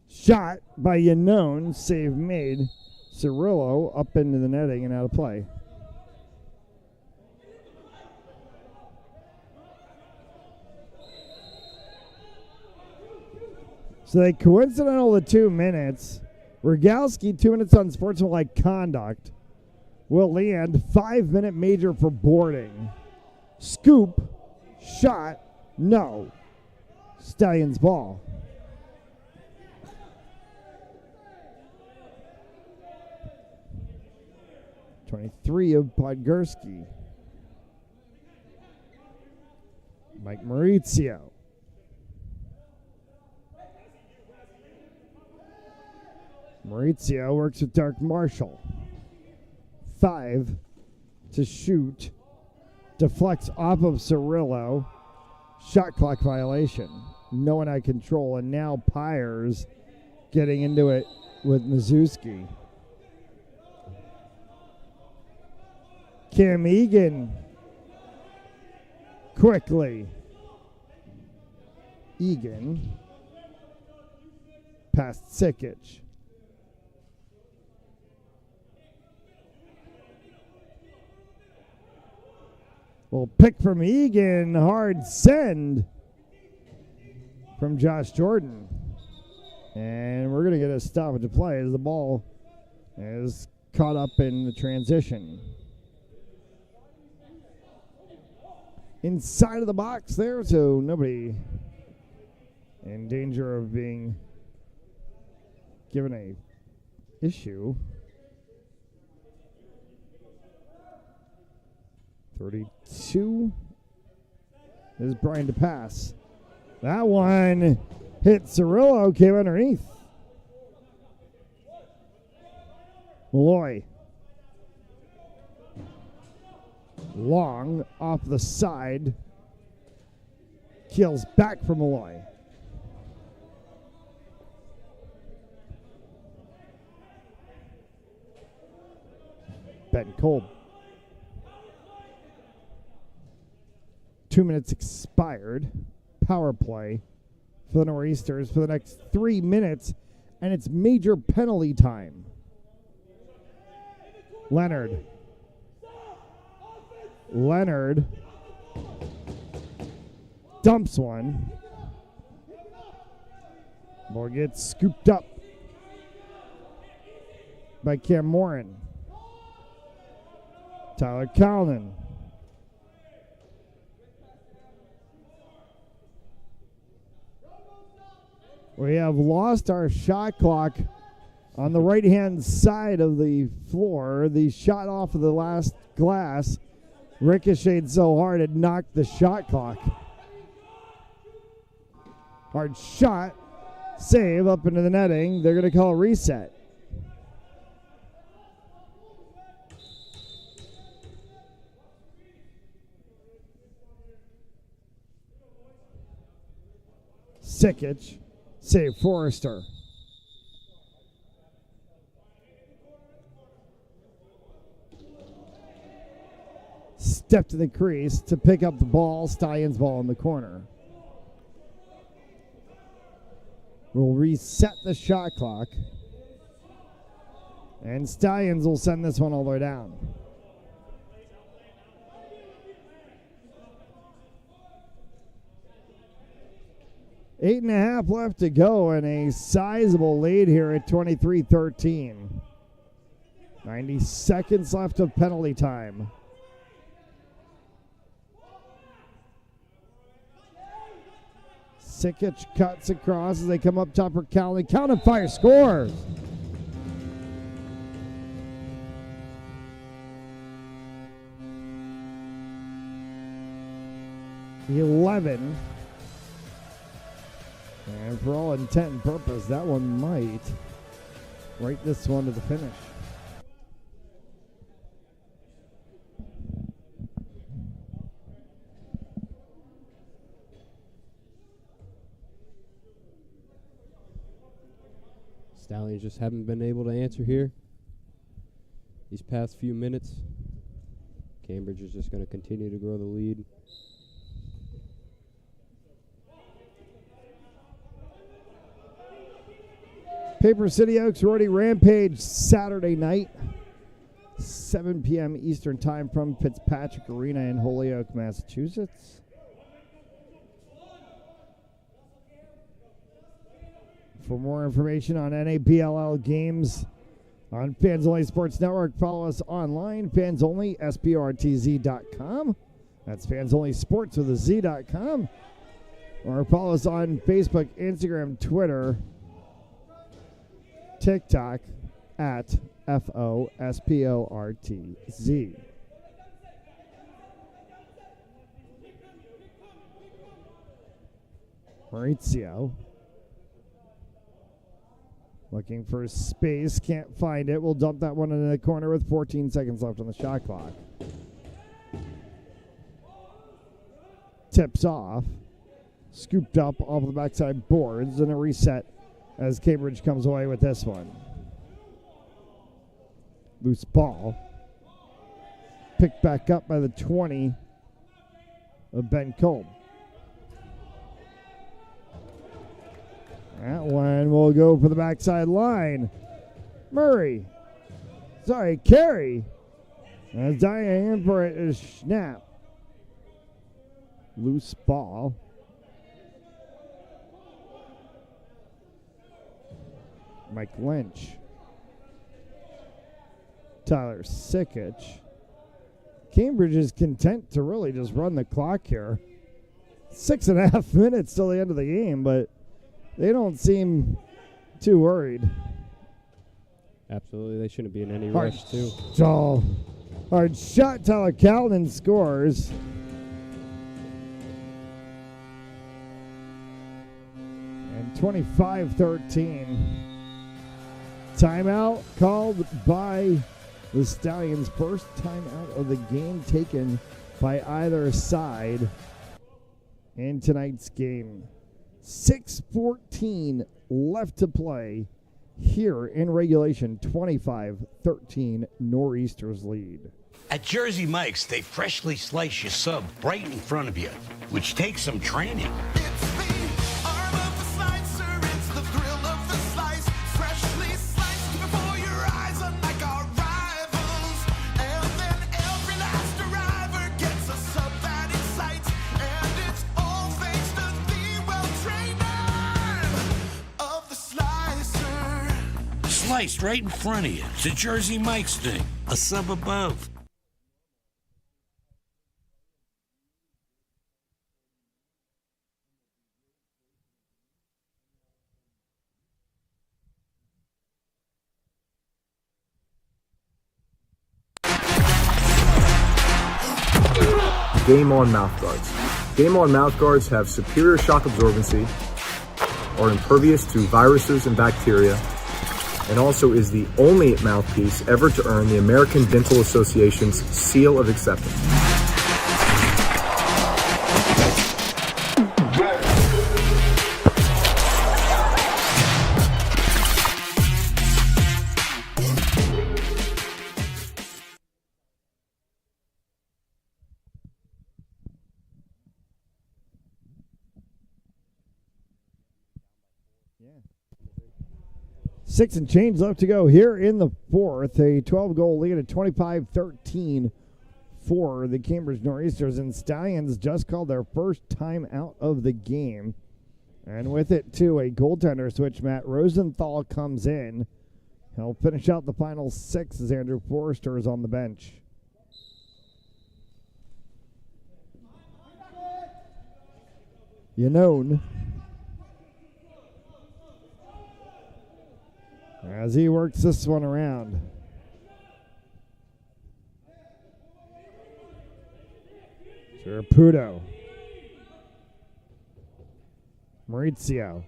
Shot by Yanone, save made. Cirillo up into the netting and out of play. So they coincidental the 2 minutes. Rogalski, 2 minutes on sportsmanlike conduct. Will Leand, 5-minute major for boarding. Scoop, shot, no. Stallions ball. .23 of Podgorski. Mike Maurizio. Maurizio works with Dark Marshall. 5 to shoot. Deflects off of Cirillo. Shot clock violation. No one out of control. And now Pyers getting into it with Mizuski. Cam Egan quickly. Egan past Sikic. Well, pick from Egan, hard send from Josh Jordan. And we're going to get a stoppage of play as the ball is caught up in the transition. Inside of the box there, so nobody in danger of being given a issue. 32 is Brian to pass. That one hit Cirillo, came underneath. Malloy. Long off the side. Keels back from Malloy. Ben Kolb. 2 minutes expired. Power play for the Nor'easters for the next 3 minutes, and it's major penalty time. Leonard dumps one. Ball gets scooped up by Cam Morin. Tyler Calnan. We have lost our shot clock on the right-hand side of the floor. The shot off of the last glass ricocheted so hard it knocked the shot clock. Hard shot, save up into the netting. They're going to call a reset. Sikic, save Forrester. Step to the crease to pick up the ball. Stallions ball in the corner. We'll reset the shot clock. And Stallions will send this one all the way down. Eight and a half left to go, and a sizable lead here at 23-13. 90 seconds left of penalty time. Sikic cuts across as they come up top for Calnan. Calnan fire scores. $11. And for all intent and purpose, that one might write this one to the finish. Stallions just haven't been able to answer here these past few minutes. Cambridge is just going to continue to grow the lead. Paper City Oaks Rorty Rampage Saturday night, 7 p.m. Eastern Time from Fitzpatrick Arena in Holyoke, Massachusetts. For more information on NABLL games on Fans Only Sports Network, follow us online, fansonly.sportz.com. That's Fans Only Sports with a Z.com. Or follow us on Facebook, Instagram, Twitter, TikTok at FOSPORTZ. Maurizio looking for space, can't find it. We'll dump that one in the corner with 14 seconds left on the shot clock. Tips off, scooped up off the backside boards, and a reset as Cambridge comes away with this one. Loose ball. Picked back up by the 20 of Ben Kolb. That one will go for the backside line. Carey. As Diane for a snap. Loose ball. Mike Lynch. Tyler Sikich. Cambridge is content to really just run the clock here. 6.5 minutes till the end of the game, but they don't seem too worried. Absolutely, they shouldn't be in any rush, too. Hard shot, Tyler Calvin scores. And 25-13. Timeout called by the Stallions. First timeout of the game taken by either side in tonight's game. 6:14 left to play here in regulation. 25-13 Nor'easters lead. At Jersey Mike's, they freshly slice your sub right in front of you, which takes some training. Sliced right in front of you. It's a Jersey Mike's thing. A sub above. Game On mouthguards. Game On mouthguards have superior shock absorbency, are impervious to viruses and bacteria, and also is the only mouthpiece ever to earn the American Dental Association's seal of acceptance. Six and change left to go here in the fourth. A 12-goal lead at 25-13 for the Cambridge Nor'easters. And Stallions just called their first time out of the game. And with it, too, a goaltender switch. Matt Rosenthal comes in. He'll finish out the final six as Andrew Forrester is on the bench. As he works this one around. Pudo. Maurizio,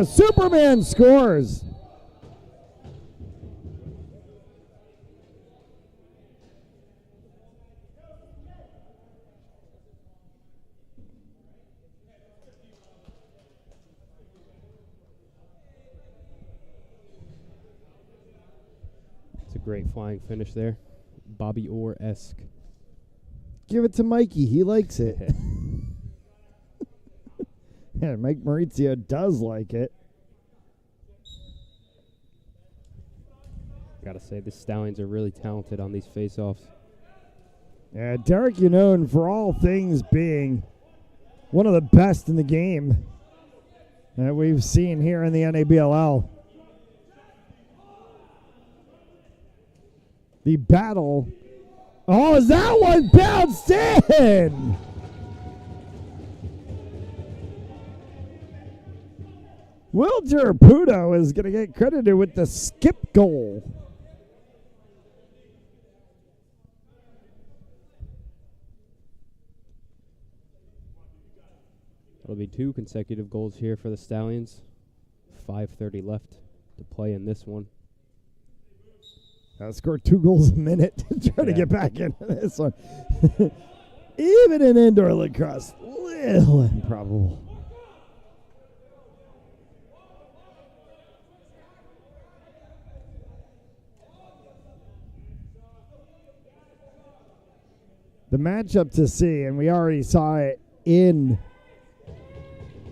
Superman scores. Great flying finish there. Bobby Orr-esque. Give it to Mikey. He likes it. Yeah, Mike Maurizio does like it. Gotta say, the Stallions are really talented on these face-offs. Yeah, Derek Yanone, for all things being one of the best in the game that we've seen here in the NABLL. The battle. Oh, is that one bounced in? Wilger Pudo is going to get credited with the skip goal. That'll be 2 consecutive goals here for the Stallions. 5:30 left to play in this one. Score 2 goals a minute to try to get back into this one. Even in indoor lacrosse, little improbable. The matchup to see, and we already saw it in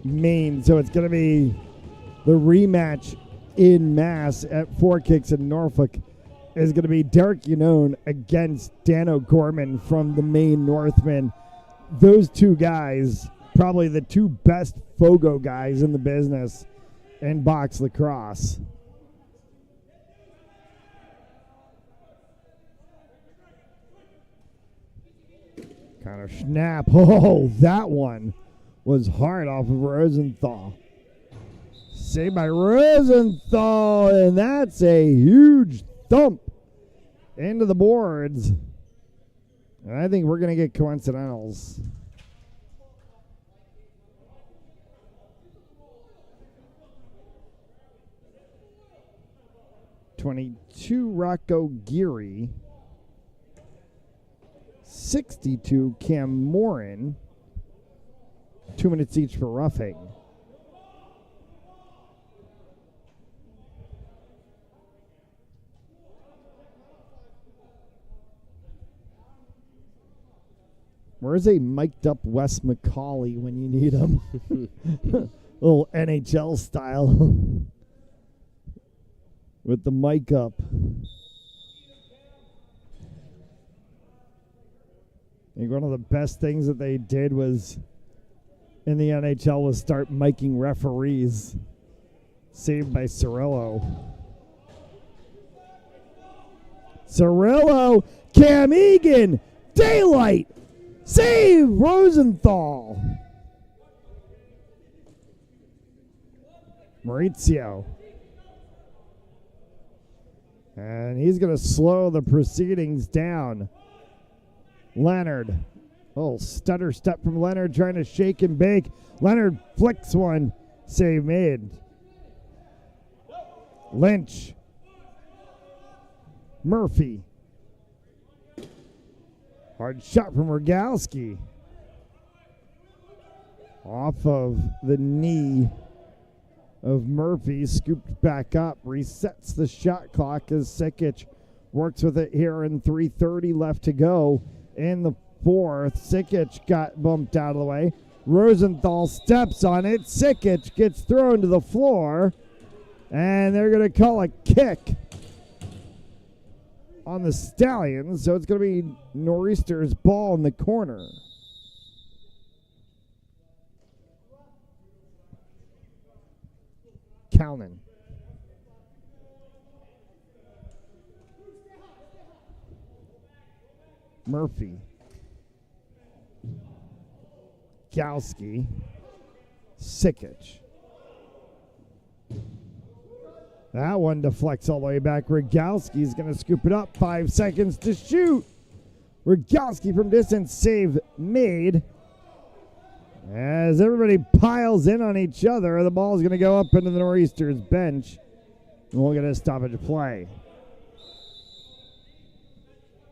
Maine, so it's going to be the rematch in Mass at Four Kicks in Norfolk, is going to be Derek Yanone against Dan O'Gorman from the Maine Northmen. Those two guys, probably the two best Fogo guys in the business in box lacrosse. Kind of snap. Oh, that one was hard off of Rosenthal. Saved by Rosenthal, and that's a huge thump into the boards. And I think we're going to get coincidentals. $22 Rocco Geary. 62 Cam Morin. 2 minutes each for roughing. Where's a mic'd up Wes McCauley when you need him? Little NHL style. With the mic up. I think one of the best things that they did was in the NHL was start miking referees. Saved by Cirillo. Cirillo, Cam Egan, daylight, save Rosenthal. Maurizio. And he's going to slow the proceedings down. Leonard. Oh, stutter step from Leonard trying to shake and bake. Leonard flicks one. Save made. Lynch. Murphy. Hard shot from Rogalski. Off of the knee of Murphy. Scooped back up. Resets the shot clock as Sikic works with it here in 3:30 left to go in the fourth. Sikic got bumped out of the way. Rosenthal steps on it. Sikic gets thrown to the floor. And they're going to call a kick on the Stallions. So it's going to be Nor'easter's ball in the corner. Calnan. Murphy. Galski. Sikic. That one deflects all the way back. Rogalski's going to scoop it up. 5 seconds to shoot. Rogalski from distance. Save made. As everybody piles in on each other, the ball is going to go up into the Nor'easter's bench. And we'll get a stoppage of play.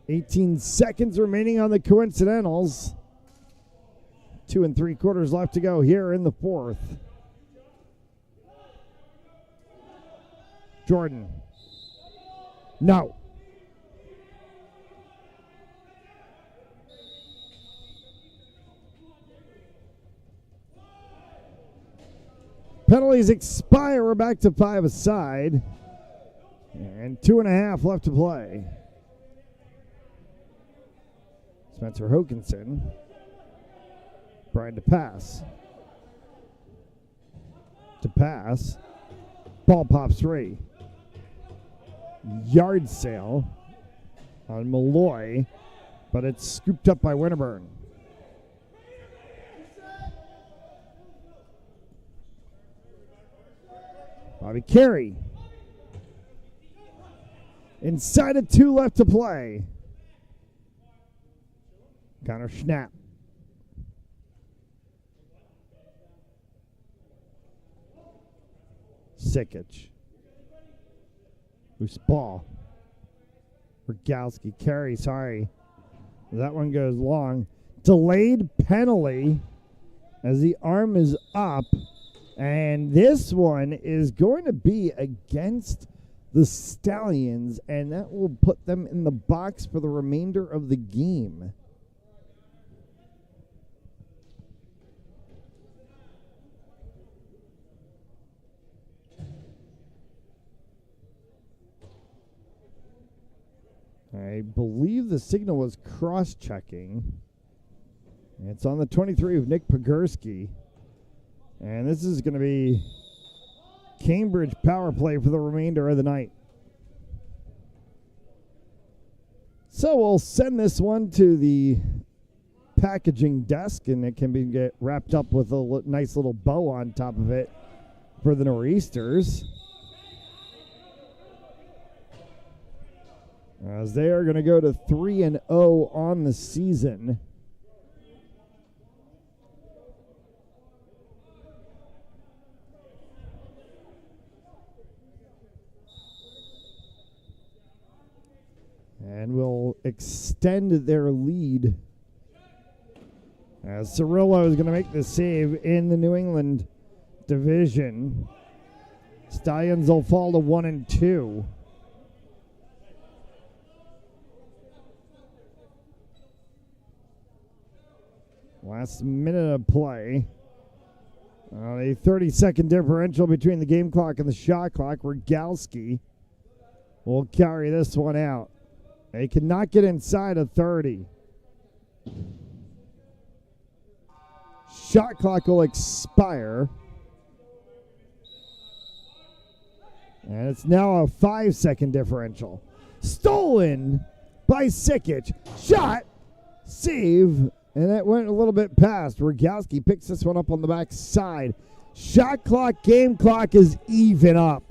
18 seconds remaining on the coincidentals. 2 3/4 left to go here in the fourth. Jordan. No. Penalties expire. We're back to 5 aside. And 2.5 left to play. Spencer Hokinson. Brian to pass. To pass. Ball pops free. Yard sale on Malloy, but it's scooped up by Winterburn. Bobby Carey. Inside of 2 left to play. Connor Schnapp. Sikic. Loose ball. Rogalski. Carey, sorry. That one goes long. Delayed penalty as the arm is up. And this one is going to be against the Stallions, and that will put them in the box for the remainder of the game. I believe the signal was cross-checking. It's on the 23 of Nick Pogorski. And this is going to be Cambridge power play for the remainder of the night. So we'll send this one to the packaging desk, and it can get wrapped up with a nice little bow on top of it for the Nor'easters, as they are going to go to 3-0 on the season. And will extend their lead, as Cirillo is going to make the save in the New England division. Stallions will fall to 1-2. Last minute of play. A 30-second differential between the game clock and the shot clock. Rogalski will carry this one out. They cannot get inside of 30. Shot clock will expire. And it's now a 5-second differential. Stolen by Sikic. Shot. Save. And that went a little bit past. Rogalski picks this one up on the back side. Shot clock, game clock is even up.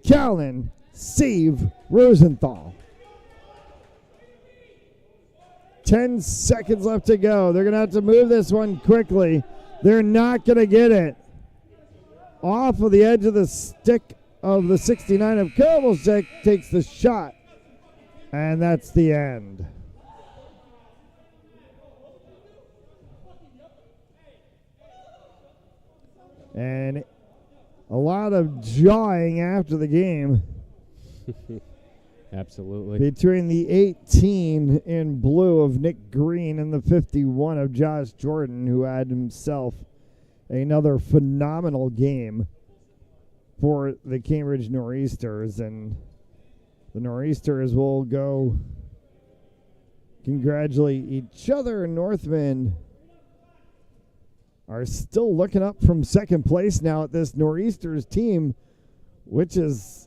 Callan, save Rosenthal. 10 seconds left to go. They're going to have to move this one quickly. They're not going to get it. Off of the edge of the stick of the 69 of Kovalchuk, takes the shot. And that's the end. And a lot of jawing after the game. Absolutely. Between the 18 in blue of Nick Green and the 51 of Josh Jordan, who had himself another phenomenal game for the Cambridge Nor'easters. And the Nor'easters will go congratulate each other. Northmen are still looking up from second place now at this Nor'easters team, which is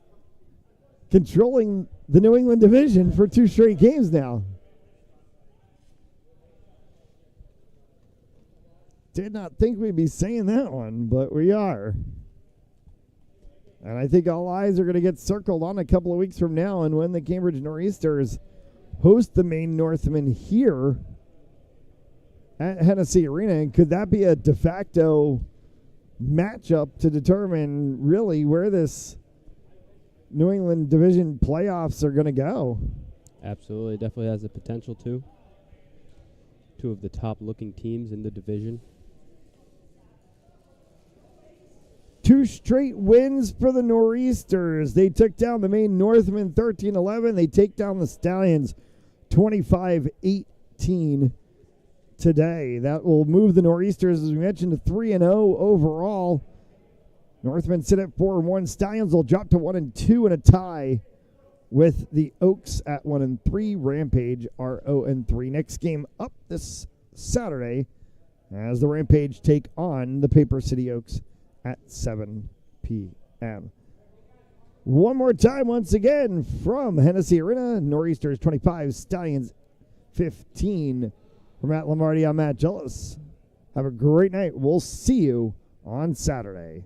controlling the New England division for 2 straight games now. Did not think we'd be saying that one, but we are. And I think all eyes are going to get circled on a couple of weeks from now, and when the Cambridge Nor'easters host the Maine Northmen here at Hennessy Arena. And could that be a de facto matchup to determine really where this New England division playoffs are going to go? Absolutely. Definitely has the potential to. 2 of the top looking teams in the division. 2 straight wins for the Nor'easters. They took down the Maine Northmen 13-11. They take down the Stallions 25-18 today. That will move the Nor'easters, as we mentioned, to 3-0 overall. Northmen sit at 4-1. Stallions will drop to 1-2 in a tie with the Oaks at 1-3. Rampage are 0-3. Next game up this Saturday as the Rampage take on the Paper City Oaks at 7 p.m. One more time, once again, from Hennessy Arena, Nor'easters 25, Stallions 15. For Matt Lombardi, I'm Matt Gillis. Have a great night. We'll see you on Saturday.